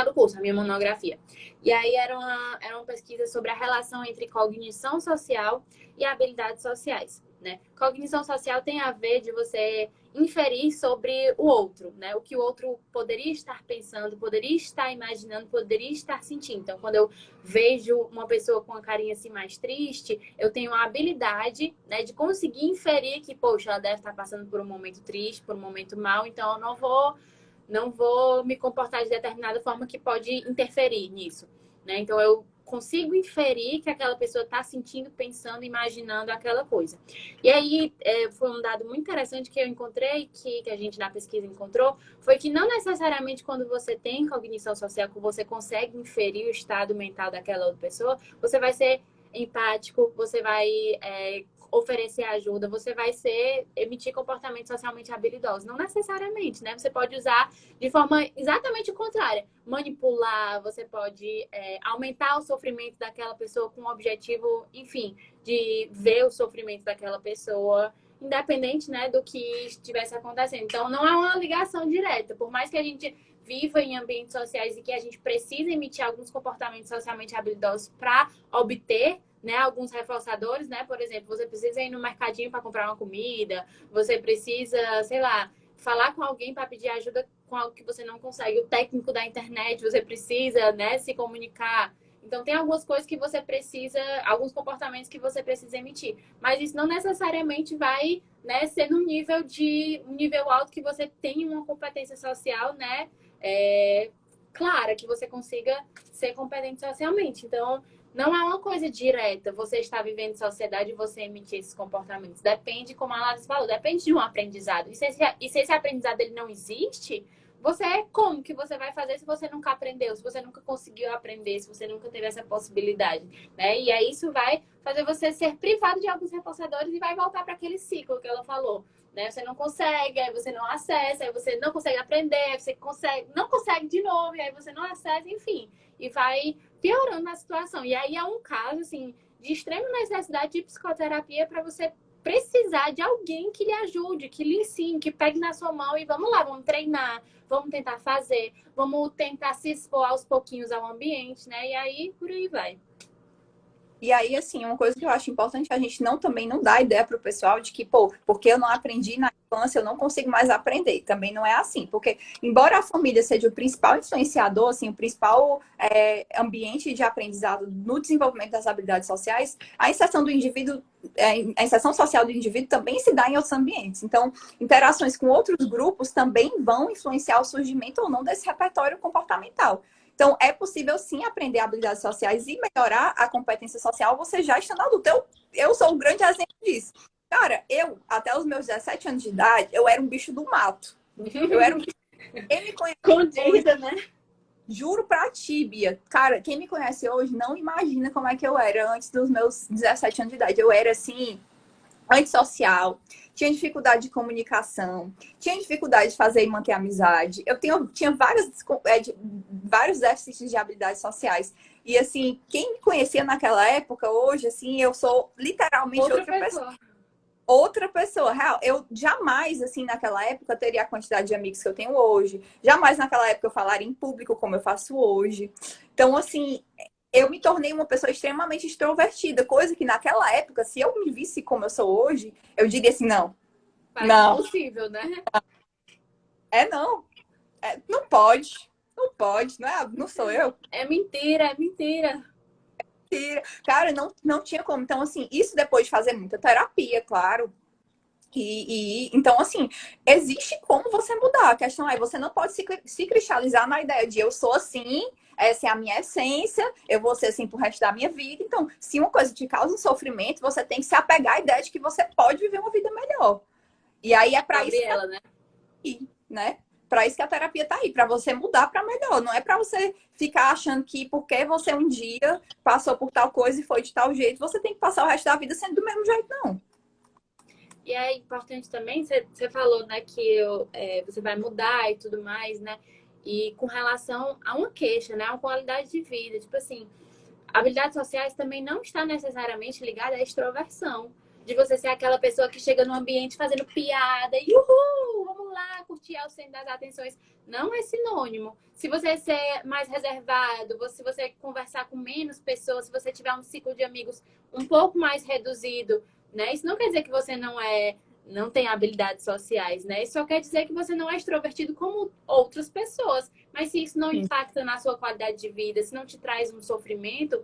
B: do curso, a minha monografia. E aí era uma pesquisa sobre a relação entre cognição social e habilidades sociais, né? Cognição social tem a ver de você inferir sobre o outro, né? O que o outro poderia estar pensando, poderia estar imaginando, poderia estar sentindo. Então, quando eu vejo uma pessoa com uma carinha assim mais triste, eu tenho a habilidade, né, de conseguir inferir que, poxa, ela deve estar passando por um momento triste, por um momento mau, então eu não vou me comportar de determinada forma que pode interferir nisso, né? Então, eu consigo inferir que aquela pessoa está sentindo, pensando, imaginando aquela coisa. E aí, foi um dado muito interessante que eu encontrei, que a gente na pesquisa encontrou, foi que não necessariamente quando você tem cognição social, que você consegue inferir o estado mental daquela outra pessoa, você vai ser empático, você vai oferecer ajuda, você vai emitir comportamentos socialmente habilidosos. Não necessariamente, né? Você pode usar de forma exatamente contrária. Manipular, você pode aumentar o sofrimento daquela pessoa com o objetivo, enfim, de ver o sofrimento daquela pessoa, independente, né, do que estivesse acontecendo. Então, não é uma ligação direta. Por mais que a gente viva em ambientes sociais e que a gente precisa emitir alguns comportamentos socialmente habilidosos para obter, né, alguns reforçadores, né? Por exemplo, você precisa ir no mercadinho para comprar uma comida, você precisa, sei lá, falar com alguém para pedir ajuda com algo que você não consegue, o técnico da internet, você precisa, né, se comunicar. Então, tem algumas coisas que você precisa, alguns comportamentos que você precisa emitir. Mas isso não necessariamente vai, né, ser no nível um nível alto que você tenha uma competência social, né, clara, que você consiga ser competente socialmente. Então, não é uma coisa direta, você está vivendo em sociedade e você emitir esses comportamentos. Depende, como a Larissa falou, depende de um aprendizado. E se esse aprendizado ele não existe, como que você vai fazer se você nunca aprendeu, se você nunca conseguiu aprender, se você nunca teve essa possibilidade, né? E aí isso vai fazer você ser privado de alguns reforçadores e vai voltar para aquele ciclo que ela falou, né? Você não consegue, aí você não acessa, aí você não consegue aprender, aí você não consegue de novo, e aí você não acessa, enfim. E vai piorando a situação. E aí é um caso, assim, de extrema necessidade de psicoterapia para você precisar de alguém que lhe ajude, que lhe ensine, que pegue na sua mão e vamos lá, vamos treinar, vamos tentar fazer, vamos tentar se expor aos pouquinhos ao ambiente, né? E aí, por aí vai.
A: E aí, assim, uma coisa que eu acho importante é a gente também não dar ideia para o pessoal de que, pô, porque eu não aprendi na infância, eu não consigo mais aprender. Também não é assim, porque embora a família seja o principal influenciador, assim, o principal ambiente de aprendizado no desenvolvimento das habilidades sociais, a inserção do indivíduo, a inserção social do indivíduo também se dá em outros ambientes. Então, interações com outros grupos também vão influenciar o surgimento ou não desse repertório comportamental. Então, é possível sim aprender habilidades sociais e melhorar a competência social você já estando adulto. Eu sou um grande exemplo disso. Cara, até os meus 17 anos de idade, eu era um bicho do mato. Eu era um bicho... Quem me conhece
B: escondida, né?
A: Juro pra ti, Bia. Cara, quem me conhece hoje não imagina como é que eu era antes dos meus 17 anos de idade. Eu era, assim, antissocial, tinha dificuldade de comunicação, tinha dificuldade de fazer e manter amizade. Tinha vários déficits de habilidades sociais. E, assim, quem me conhecia naquela época, hoje, assim, eu sou literalmente outra pessoa. Outra pessoa, real. Eu jamais, assim, naquela época, teria a quantidade de amigos que eu tenho hoje. Jamais naquela época eu falaria em público como eu faço hoje. Então, assim, eu me tornei uma pessoa extremamente extrovertida, coisa que naquela época, se eu me visse como eu sou hoje, eu diria assim, não.
B: Parece
A: não.
B: impossível, né?
A: Não. Não pode. Não pode. Não sou eu.
B: É mentira, é mentira.
A: Cara, não tinha como. Então, assim, isso depois de fazer muita terapia, claro. Então, assim, existe como você mudar. A questão é, você não pode se cristalizar na ideia de eu sou assim, essa é a minha essência, eu vou ser assim pro resto da minha vida. Então, se uma coisa te causa um sofrimento, você tem que se apegar à ideia de que você pode viver uma vida melhor. E aí é para isso né? Para isso que a terapia tá aí, para você mudar para melhor. Não é para você ficar achando que porque você um dia passou por tal coisa e foi de tal jeito, você tem que passar o resto da vida sendo do mesmo jeito, não.
B: E é importante também, você falou, né, que você vai mudar e tudo mais, né? E com relação a uma queixa, né? A uma qualidade de vida. Tipo assim, habilidades sociais também não está necessariamente ligada à extroversão. De você ser aquela pessoa que chega no ambiente fazendo piada e uhul, vamos lá, curtir ao centro das atenções. Não é sinônimo. Se você ser mais reservado, se você conversar com menos pessoas, se você tiver um ciclo de amigos um pouco mais reduzido, né? Isso não quer dizer que você não tem habilidades sociais, né? Isso só quer dizer que você não é extrovertido como outras pessoas. Mas se isso não impacta na sua qualidade de vida, se não te traz um sofrimento,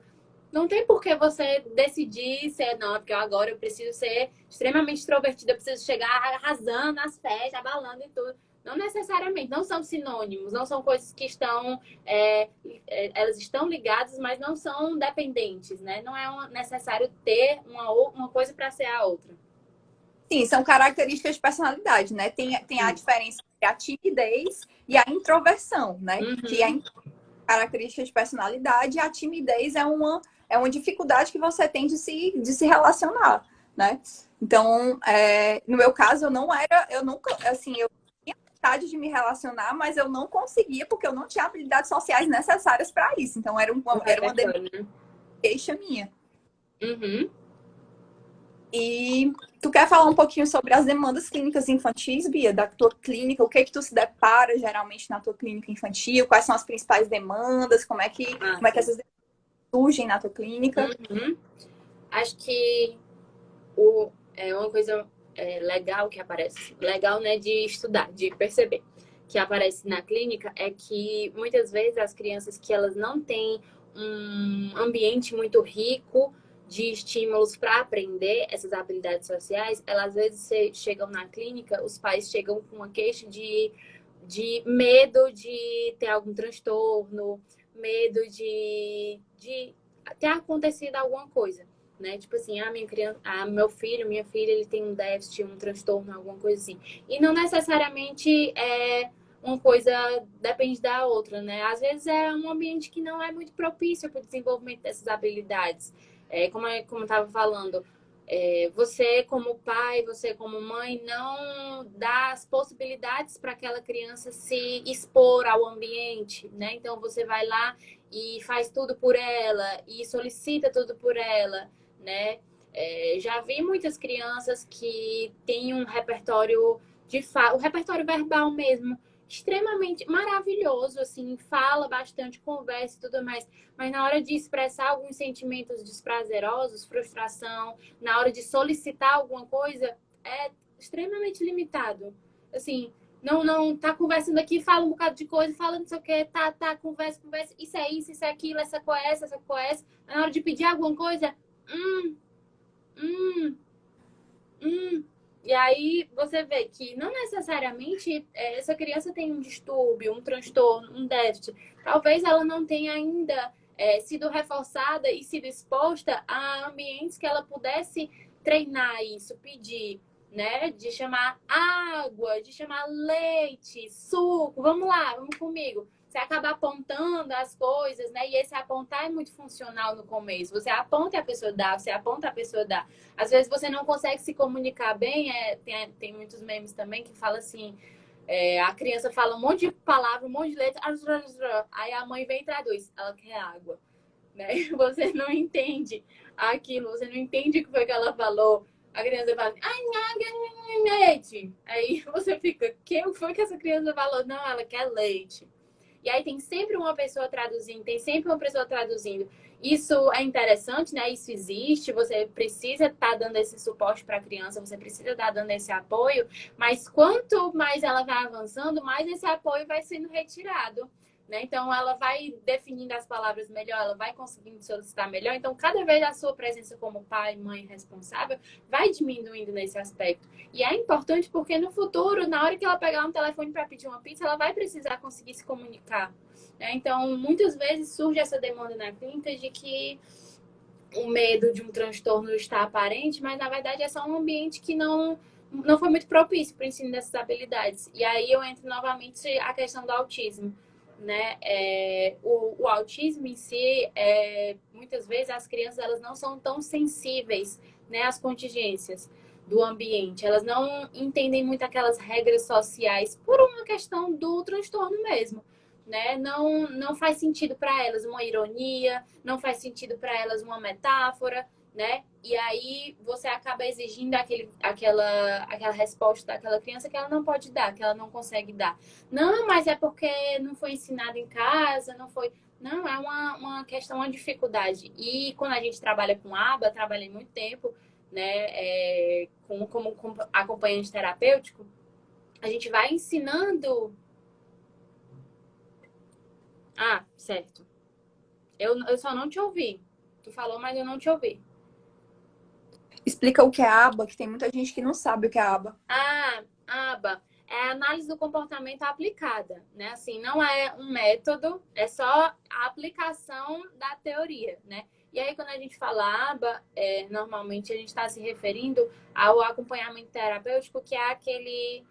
B: não tem por que você decidir ser, não, porque agora eu preciso ser extremamente extrovertida, eu preciso chegar arrasando nas festas, abalando e tudo. Não necessariamente, não são sinônimos, não são coisas que estão, elas estão ligadas, mas não são dependentes, né? Não é necessário ter uma coisa para ser a outra.
A: Sim, são características de personalidade, né? Tem a diferença entre a timidez e a introversão, né?
B: Uhum.
A: Que é característica de personalidade e a timidez é uma dificuldade que você tem de se relacionar, né? Então, no meu caso, eu nunca, assim, eu tinha vontade de me relacionar, mas eu não conseguia porque eu não tinha habilidades sociais necessárias para isso. Então, era uma queixa minha.
B: Uhum.
A: E tu quer falar um pouquinho sobre as demandas clínicas infantis, Bia, da tua clínica? O que tu se depara geralmente na tua clínica infantil? Quais são as principais demandas? Como é que essas demandas surgem na tua clínica?
B: Uhum. Acho que é uma coisa legal que aparece, legal, né, de estudar, de perceber, que aparece na clínica é que muitas vezes as crianças que elas não têm um ambiente muito rico de estímulos para aprender essas habilidades sociais, elas às vezes chegam na clínica, os pais chegam com uma queixa de medo de ter algum transtorno, medo de ter acontecido alguma coisa, né? Tipo assim, minha criança, meu filho, minha filha, ele tem um déficit, um transtorno, alguma coisa assim. E não necessariamente uma coisa depende da outra, né? Às vezes é um ambiente que não é muito propício para o desenvolvimento dessas habilidades. Como eu estava falando, você como pai, você como mãe, não dá as possibilidades para aquela criança se expor ao ambiente, né? Então você vai lá e faz tudo por ela e solicita tudo por ela, né? Já vi muitas crianças que têm um repertório o repertório verbal mesmo, extremamente maravilhoso, assim, fala bastante, conversa e tudo mais, mas na hora de expressar alguns sentimentos desprazerosos, frustração, na hora de solicitar alguma coisa, é extremamente limitado. Assim, não, tá conversando aqui, fala um bocado de coisa, fala não sei o que, conversa, isso é aquilo, essa coisa, essa coisa. Na hora de pedir alguma coisa, hum, hum, hum. E aí você vê que não necessariamente essa criança tem um distúrbio, um transtorno, um déficit. Talvez ela não tenha ainda sido reforçada e sido exposta a ambientes que ela pudesse treinar isso, pedir, né? De chamar água, de chamar leite, suco, vamos lá, vamos comigo. Você acaba apontando as coisas, né? E esse apontar é muito funcional no começo. Você aponta e a pessoa dá, você aponta e a pessoa dá. Às vezes você não consegue se comunicar bem, tem muitos memes também que fala assim, a criança fala um monte de palavra, um monte de letra, aí a mãe vem e traduz, ela quer água, né? Você não entende aquilo, você não entende o que foi que ela falou. A criança fala, leite. Aí você fica, que foi que essa criança falou? Não, ela quer leite. E aí tem sempre uma pessoa traduzindo, tem sempre uma pessoa traduzindo. Isso é interessante, né? Isso existe, você precisa estar dando esse suporte para a criança, você precisa estar dando esse apoio, mas quanto mais ela vai avançando, mais esse apoio vai sendo retirado. Né? Então, ela vai definindo as palavras melhor, ela vai conseguindo solicitar melhor. Então, cada vez a sua presença como pai, mãe responsável vai diminuindo nesse aspecto. E é importante porque no futuro, na hora que ela pegar um telefone para pedir uma pizza, ela vai precisar conseguir se comunicar. Né? Então, muitas vezes surge essa demanda na clínica de que o medo de um transtorno está aparente, mas na verdade é só um ambiente que não foi muito propício para o ensino dessas habilidades. E aí eu entro novamente a questão do autismo. Né? O autismo em si, muitas vezes as crianças elas não são tão sensíveis, né, às contingências do ambiente. Elas não entendem muito aquelas regras sociais por uma questão do transtorno mesmo. Né? Não faz sentido para elas uma ironia, não faz sentido para elas uma metáfora, né? E aí você acaba exigindo aquela resposta daquela criança que ela não pode dar, que ela não consegue dar. Não, mas é porque não foi ensinado em casa, não foi. Não, é uma questão, uma dificuldade. E quando a gente trabalha com aba, trabalhei muito tempo, né, como acompanhante terapêutico, a gente vai ensinando. Ah, certo. Eu só não te ouvi. Tu falou, mas eu não te ouvi.
A: Explica o que é aba, que tem muita gente que não sabe o que é aba.
B: ABA é a análise do comportamento aplicada, né? Assim, não é um método, é só a aplicação da teoria, né? E aí, quando a gente fala ABA, normalmente a gente está se referindo ao acompanhamento terapêutico, que é aquele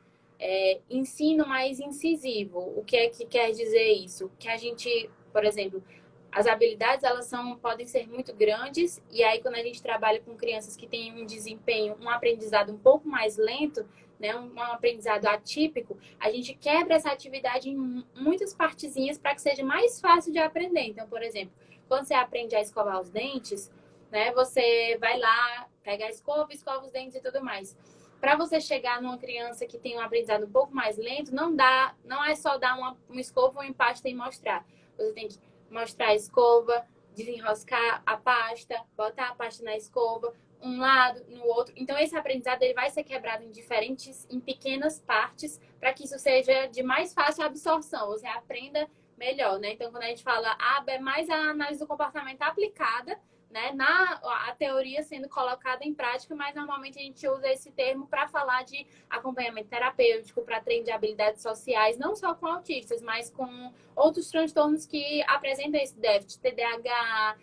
B: ensino mais incisivo. O que é que quer dizer isso? Que a gente, por exemplo, as habilidades elas podem ser muito grandes e aí quando a gente trabalha com crianças que têm um desempenho, um aprendizado um pouco mais lento, né, um aprendizado atípico, a gente quebra essa atividade em muitas partezinhas para que seja mais fácil de aprender. Então, por exemplo, quando você aprende a escovar os dentes, né, você vai lá, pega a escova, escova os dentes e tudo mais. Para você chegar numa criança que tem um aprendizado um pouco mais lento, não é só dar uma escova, um empate e mostrar. Você tem que mostrar a escova, desenroscar a pasta, botar a pasta na escova, um lado, no outro. Então, esse aprendizado ele vai ser quebrado em pequenas partes, para que isso seja de mais fácil absorção, você aprenda melhor, né? Então, quando a gente fala aba, é mais a análise do comportamento aplicada, né? A teoria sendo colocada em prática, mas normalmente a gente usa esse termo para falar de acompanhamento terapêutico, para treino de habilidades sociais, não só com autistas, mas com outros transtornos que apresentam esse déficit, TDAH,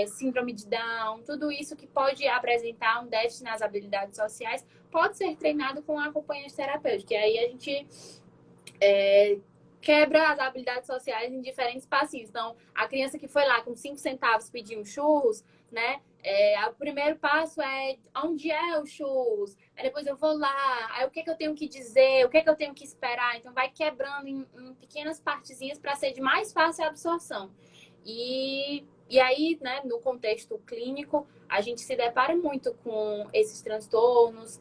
B: síndrome de Down, tudo isso que pode apresentar um déficit nas habilidades sociais, pode ser treinado com acompanhamento terapêutico. E aí a gente quebra as habilidades sociais em diferentes passinhos. Então, a criança que foi lá com 5 centavos pedir um churros, né? O primeiro passo é onde é o churros? Aí depois eu vou lá, aí o que eu tenho que dizer, o que eu tenho que esperar? Então, vai quebrando em pequenas partezinhas para ser de mais fácil absorção. E aí, né, no contexto clínico, a gente se depara muito com esses transtornos,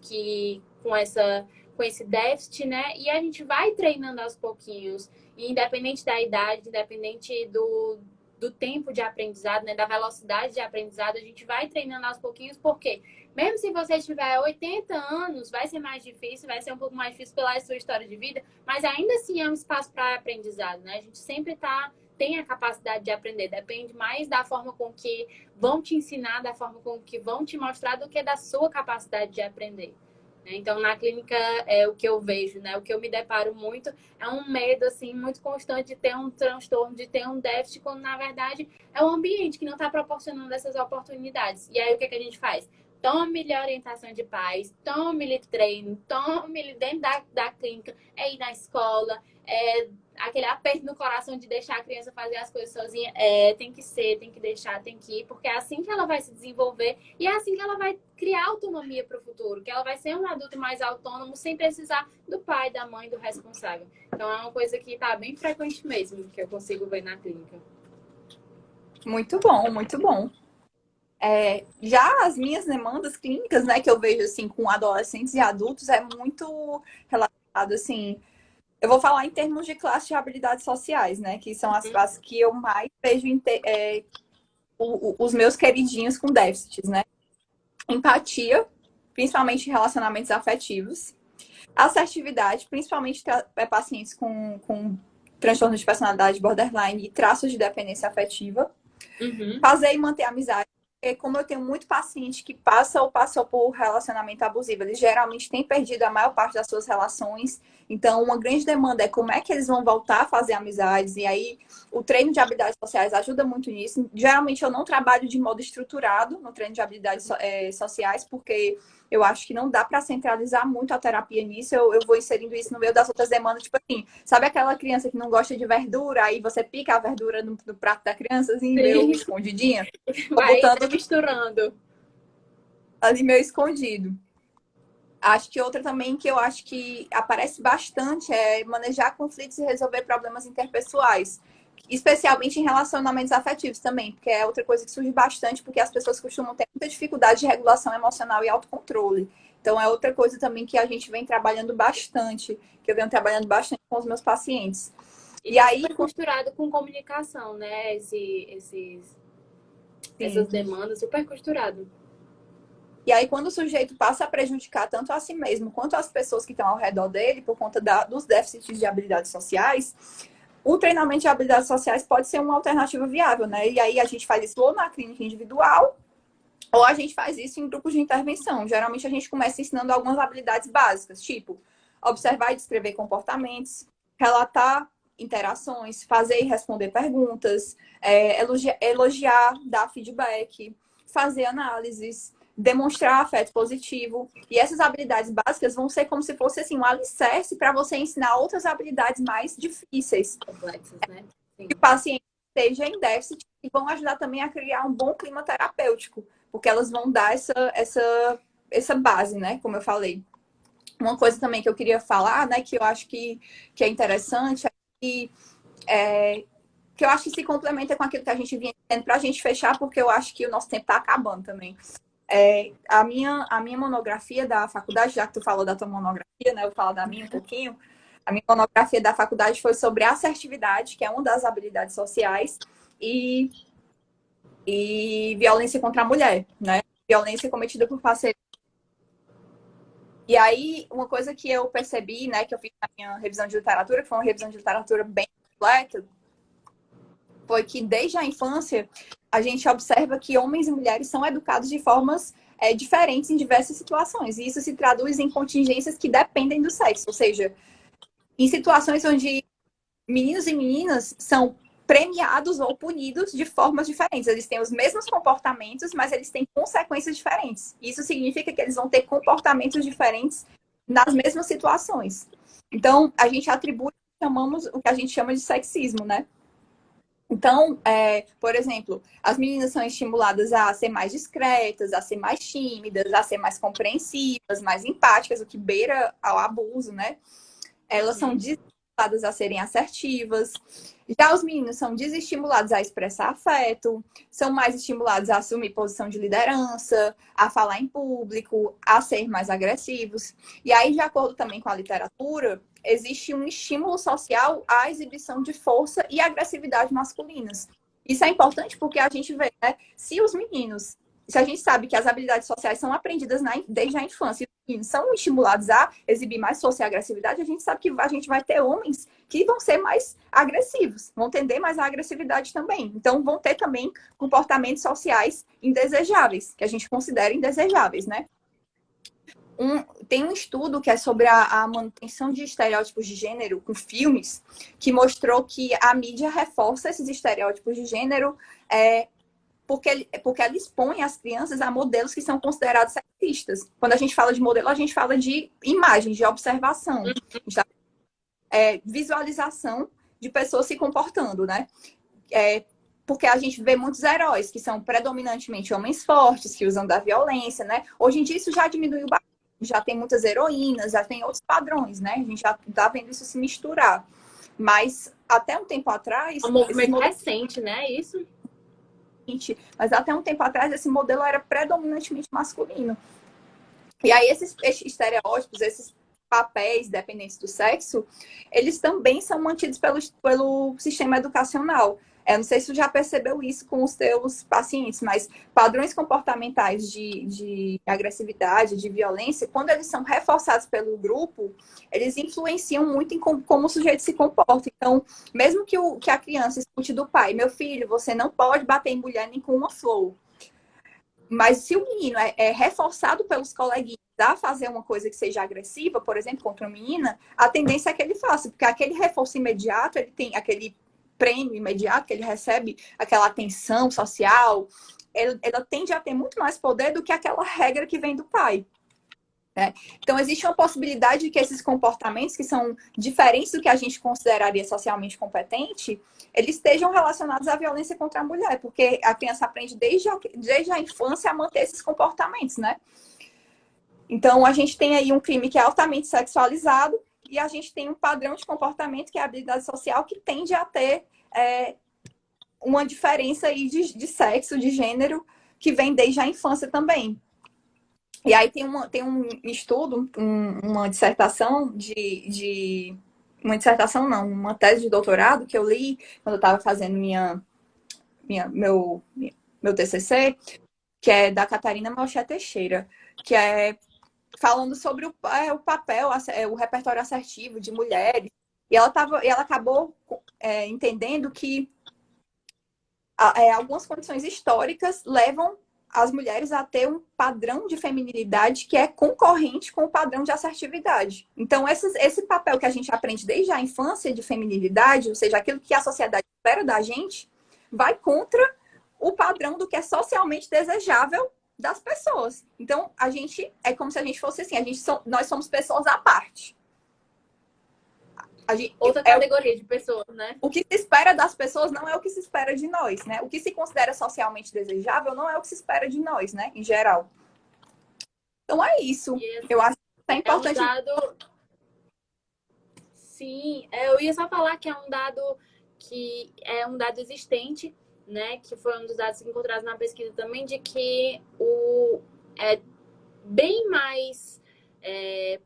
B: com esse déficit, né? E a gente vai treinando aos pouquinhos, independente da idade, independente do tempo de aprendizado, né? Da velocidade de aprendizado, a gente vai treinando aos pouquinhos, porque mesmo se você tiver 80 anos, vai ser mais difícil, vai ser um pouco mais difícil pela sua história de vida, mas ainda assim é um espaço para aprendizado, né? A gente sempre tem a capacidade de aprender, depende mais da forma com que vão te ensinar, da forma com que vão te mostrar, do que da sua capacidade de aprender. Então, na clínica, o que eu vejo, né? O que eu me deparo muito é um medo, assim, muito constante de ter um transtorno, de ter um déficit, quando, na verdade, é o ambiente que não está proporcionando essas oportunidades. E aí, o que a gente faz? Tome-lhe orientação de pais, tome-lhe treino, tome-lhe dentro da clínica, ir na escola, aquele aperto no coração de deixar a criança fazer as coisas sozinha. Tem que ser, tem que deixar, tem que ir, porque é assim que ela vai se desenvolver e é assim que ela vai criar autonomia para o futuro, que ela vai ser um adulto mais autônomo sem precisar do pai, da mãe, do responsável. Então, é uma coisa que está bem frequente mesmo, que eu consigo ver na clínica.
A: Muito bom, muito bom. Já as minhas demandas clínicas, né, que eu vejo assim com adolescentes e adultos, é muito relacionado assim. Eu vou falar em termos de classe de habilidades sociais, né, que são as classes que eu mais vejo os meus queridinhos com déficits, né? Empatia, principalmente em relacionamentos afetivos. Assertividade, principalmente pacientes com transtorno de personalidade borderline e traços de dependência afetiva.
B: Uhum.
A: Fazer e manter amizade. Porque como eu tenho muito paciente que passa ou passou por relacionamento abusivo, eles geralmente têm perdido a maior parte das suas relações. Então, uma grande demanda é como é que eles vão voltar a fazer amizades. E aí, o treino de habilidades sociais ajuda muito nisso. Geralmente, eu não trabalho de modo estruturado no treino de habilidades sociais, porque eu acho que não dá para centralizar muito a terapia nisso. Eu vou inserindo isso no meio das outras demandas. Tipo assim, sabe aquela criança que não gosta de verdura? Aí você pica a verdura no prato da criança, assim, meio escondidinha?
B: Vai
A: Botando
B: misturando.
A: ali meio escondido. Acho que outra também que eu acho que aparece bastante é manejar conflitos e resolver problemas interpessoais. Especialmente em relacionamentos afetivos também, porque é outra coisa que surge bastante, porque as pessoas costumam ter muita dificuldade de regulação emocional e autocontrole. Então, é outra coisa também que a gente vem trabalhando bastante, que eu venho trabalhando bastante com os meus pacientes.
B: E aí, super costurado com comunicação, né? Essas demandas, super costurado.
A: E aí, quando o sujeito passa a prejudicar tanto a si mesmo quanto as pessoas que estão ao redor dele, por conta dos déficits de habilidades sociais, o treinamento de habilidades sociais pode ser uma alternativa viável, né? E aí a gente faz isso ou na clínica individual, ou a gente faz isso em grupos de intervenção. Geralmente a gente começa ensinando algumas habilidades básicas, tipo observar e descrever comportamentos, relatar interações, fazer e responder perguntas, elogiar, dar feedback, fazer análises, demonstrar afeto positivo. E essas habilidades básicas vão ser como se fosse assim, um alicerce para você ensinar outras habilidades mais difíceis.
B: Complexas, né? Sim.
A: Que o paciente esteja em déficit e vão ajudar também a criar um bom clima terapêutico, porque elas vão dar essa base, né? Como eu falei. Uma coisa também que eu queria falar, né, que eu acho que é interessante, que eu acho que se complementa com aquilo que a gente vinha dizendo para a gente fechar, porque eu acho que o nosso tempo está acabando também. A minha monografia da faculdade, já que tu falou da tua monografia, né, eu vou falar da minha um pouquinho. A minha monografia da faculdade foi sobre assertividade, que é uma das habilidades sociais, e e violência contra a mulher, né? Violência cometida por parceiros. E aí, uma coisa que eu percebi, né, que eu fiz na minha revisão de literatura, que foi uma revisão de literatura bem completa, foi que desde a infância a gente observa que homens e mulheres são educados de formas diferentes em diversas situações. E isso se traduz em contingências que dependem do sexo. Ou seja, em situações onde meninos e meninas são premiados ou punidos de formas diferentes. Eles têm os mesmos comportamentos, mas eles têm consequências diferentes. Isso significa que eles vão ter comportamentos diferentes nas mesmas situações. Então, a gente atribui, chamamos o que a gente chama de sexismo, né? Então, por exemplo, as meninas são estimuladas a ser mais discretas, a ser mais tímidas, a ser mais compreensivas, mais empáticas, o que beira ao abuso, né? Elas são desestimuladas a serem assertivas. Já os meninos são desestimulados a expressar afeto, são mais estimulados a assumir posição de liderança, a falar em público, a ser mais agressivos. E aí, de acordo também com a literatura, existe um estímulo social à exibição de força e agressividade masculinas. Isso é importante porque a gente vê, né? Se a gente sabe que as habilidades sociais são aprendidas desde a infância, e os meninos são estimulados a exibir mais força e agressividade, a gente sabe que a gente vai ter homens que vão ser mais agressivos, vão tender mais à agressividade também. Então, vão ter também comportamentos sociais indesejáveis, que a gente considera indesejáveis, né? Tem um estudo que é sobre a manutenção de estereótipos de gênero com filmes, que mostrou que a mídia reforça esses estereótipos de gênero porque ela expõe as crianças a modelos que são considerados sexistas. Quando a gente fala de modelo, a gente fala de imagens, de observação, visualização de pessoas se comportando, né? Porque a gente vê muitos heróis que são predominantemente homens fortes, que usam da violência, né? Hoje em dia isso já diminuiu bastante. Já tem muitas heroínas, já tem outros padrões, né? A gente já tá vendo isso se misturar. Mas até um tempo atrás...
B: É um movimento recente, né? Isso?
A: Mas até um tempo atrás esse modelo era predominantemente masculino. E aí esses estereótipos, esses papéis dependentes do sexo, eles também são mantidos pelo sistema educacional. Não sei se você já percebeu isso com os teus pacientes, mas padrões comportamentais de agressividade, de violência, quando eles são reforçados pelo grupo, eles influenciam muito em como o sujeito se comporta. Então, mesmo que a criança escute do pai, meu filho, você não pode bater em mulher nem com uma flor. Mas se o menino é reforçado pelos coleguinhas a fazer uma coisa que seja agressiva, por exemplo, contra uma menina, a tendência é que ele faça, porque aquele reforço imediato, ele tem aquele prêmio imediato que ele recebe, aquela atenção social, ela tende a ter muito mais poder do que aquela regra que vem do pai. Né? Então, existe uma possibilidade de que esses comportamentos, que são diferentes do que a gente consideraria socialmente competente, eles estejam relacionados à violência contra a mulher, porque a criança aprende desde a infância a manter esses comportamentos, né? Então, a gente tem aí um crime que é altamente sexualizado e a gente tem um padrão de comportamento, que é a habilidade social, que tende a ter uma diferença aí de sexo, de gênero, que vem desde a infância também. E aí tem um estudo, uma dissertação uma dissertação não, uma tese de doutorado que eu li quando eu estava fazendo meu TCC, que é da Catarina Malché Teixeira, que é falando sobre o papel, o repertório assertivo de mulheres. E ela acabou entendendo que algumas condições históricas levam as mulheres a ter um padrão de feminilidade que é concorrente com o padrão de assertividade. Então, esse papel que a gente aprende desde a infância de feminilidade, ou seja, aquilo que a sociedade espera da gente, vai contra o padrão do que é socialmente desejável das pessoas. Então, é como se a gente fosse assim, nós somos pessoas à parte.
B: Outra categoria de pessoas, né?
A: O que se espera das pessoas não é o que se espera de nós, né? O que se considera socialmente desejável não é o que se espera de nós, né? Em geral. Então é isso.
B: Assim,
A: eu acho que é importante.
B: Sim, eu ia só falar que é um dado existente, né? Que foi um dos dados encontrados na pesquisa também, de que é bem mais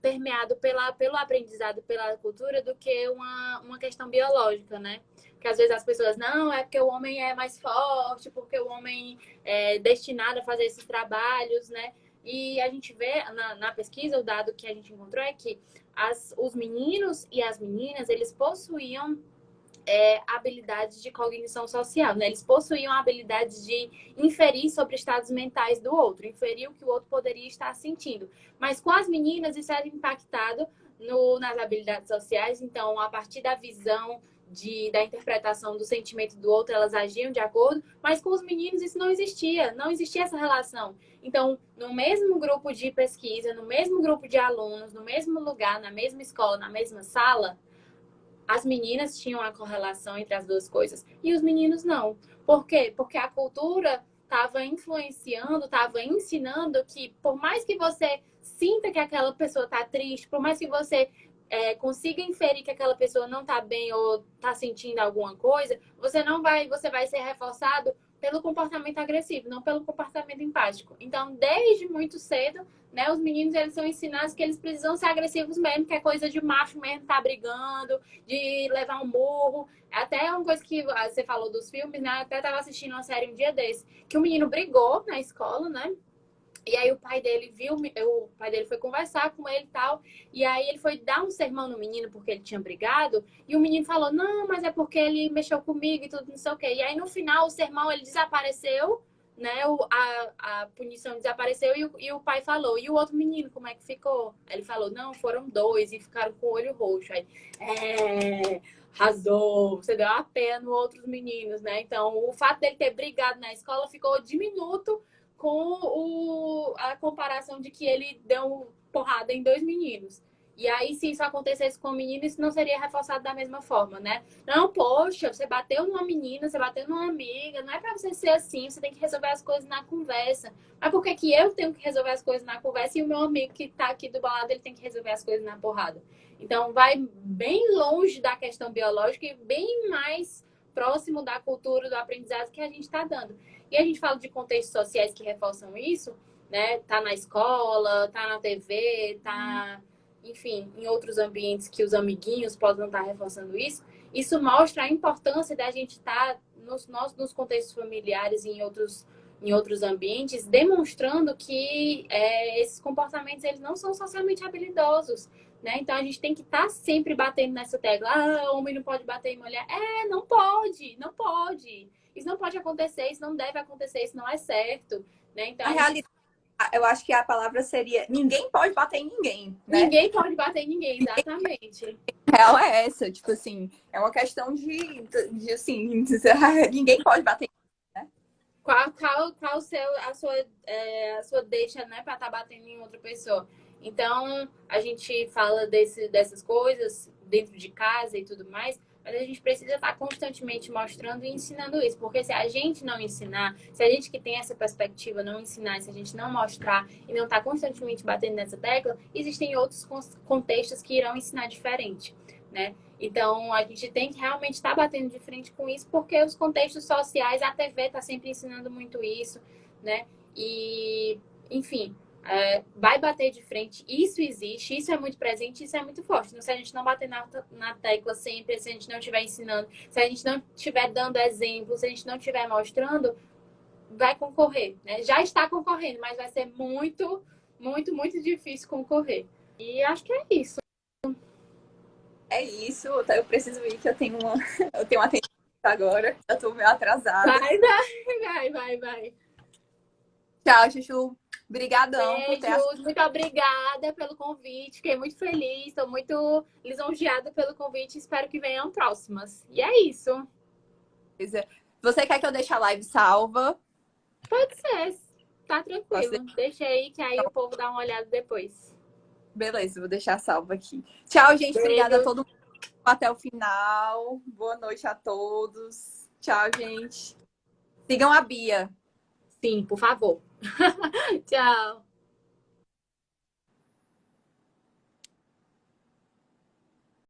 B: permeado pelo aprendizado, pela cultura, do que uma questão biológica, né? Porque às vezes as pessoas, não, é porque o homem é mais forte, porque o homem é destinado a fazer esses trabalhos, né? E a gente vê na pesquisa, o dado que a gente encontrou é que os meninos e as meninas, eles possuíam habilidades de cognição social, né? Eles possuíam a habilidade de inferir sobre estados mentais do outro, inferir o que o outro poderia estar sentindo. Mas com as meninas isso era impactado nas habilidades sociais, então a partir da visão da interpretação do sentimento do outro, elas agiam de acordo, mas com os meninos isso não existia essa relação. Então, no mesmo grupo de pesquisa, no mesmo grupo de alunos, no mesmo lugar, na mesma escola, na mesma sala, as meninas tinham a correlação entre as duas coisas e os meninos não. Por quê? Porque a cultura estava influenciando, estava ensinando que por mais que você sinta que aquela pessoa está triste, por mais que você consiga inferir que aquela pessoa não está bem ou está sentindo alguma coisa, você vai ser reforçado pelo comportamento agressivo, não pelo comportamento empático. Então, desde muito cedo, né, os meninos eles são ensinados que eles precisam ser agressivos mesmo, que é coisa de macho mesmo, tá brigando, de levar um murro. Até uma coisa que você falou dos filmes, né? Eu até tava assistindo uma série um dia desse, que o menino brigou na escola, né? E aí o pai dele viu, o pai dele foi conversar com ele e tal, e aí ele foi dar um sermão no menino porque ele tinha brigado, e o menino falou, não, mas é porque ele mexeu comigo e tudo, não sei o quê. E aí no final o sermão ele desapareceu, né, a punição desapareceu e o pai falou, e o outro menino, como é que ficou? Aí ele falou, não, foram dois e ficaram com o olho roxo. Aí, arrasou, você deu uma pena nos outros meninos, né? Então o fato dele ter brigado na escola ficou diminuto com a comparação de que ele deu porrada em dois meninos. E aí, se isso acontecesse com o menino, isso não seria reforçado da mesma forma, né? Não, poxa, você bateu numa menina, você bateu numa amiga, não é pra você ser assim, você tem que resolver as coisas na conversa. Mas por que que eu tenho que resolver as coisas na conversa e o meu amigo que tá aqui do lado, ele tem que resolver as coisas na porrada? Então, vai bem longe da questão biológica e bem mais próximo da cultura, do aprendizado que a gente está dando. E a gente fala de contextos sociais que reforçam isso, né? Tá na escola, tá na TV, tá, enfim, em outros ambientes que os amiguinhos podem estar reforçando isso. Isso mostra a importância da gente estar nos contextos familiares e em outros ambientes, demonstrando que esses comportamentos eles não são socialmente habilidosos. Né? Então a gente tem que estar sempre batendo nessa tecla. Ah, homem não pode bater em mulher. Não pode, não pode. Isso não pode acontecer, isso não deve acontecer, isso não é certo. Né? Então,
A: Na realidade, eu acho que a palavra seria ninguém pode bater em ninguém, né?
B: Ninguém pode bater em ninguém, exatamente.
A: A real é essa, tipo assim, é uma questão de assim, ninguém pode bater em ninguém, né?
B: Qual a sua deixa, né, para estar batendo em outra pessoa? Então, a gente fala dessas coisas dentro de casa e tudo mais, mas a gente precisa estar constantemente mostrando e ensinando isso. Porque se a gente não ensinar, se a gente que tem essa perspectiva não ensinar, se a gente não mostrar e não estar constantemente batendo nessa tecla, existem outros contextos que irão ensinar diferente, né? Então, a gente tem que realmente estar batendo de frente com isso, porque os contextos sociais, a TV está sempre ensinando muito isso, né? E, enfim, vai bater de frente. Isso existe, isso é muito presente, isso é muito forte. Então, se a gente não bater na tecla sempre, se a gente não estiver ensinando, se a gente não estiver dando exemplos, se a gente não estiver mostrando, vai concorrer, né? Já está concorrendo, mas vai ser muito, muito, muito difícil concorrer. E acho que é isso.
A: É isso, eu preciso ir, que eu tenho uma atendimento agora, eu tô meio atrasada.
B: Vai.
A: Tchau, Chuchu. Obrigadão por ter
B: Beijos, muito obrigada pelo convite. Fiquei muito feliz, estou muito lisonjeada pelo convite. Espero que venham próximas. E é isso.
A: Você quer que eu deixe a live salva?
B: Pode ser, tá
A: Posso
B: tranquilo. Deixa aí que aí o povo dá uma olhada depois.
A: Beleza, vou deixar salva aqui. Tchau, gente.
B: Beijo.
A: Obrigada a todo mundo até o final. Boa noite a todos. Tchau, gente. Sigam a Bia.
B: Sim, por favor. Tchau.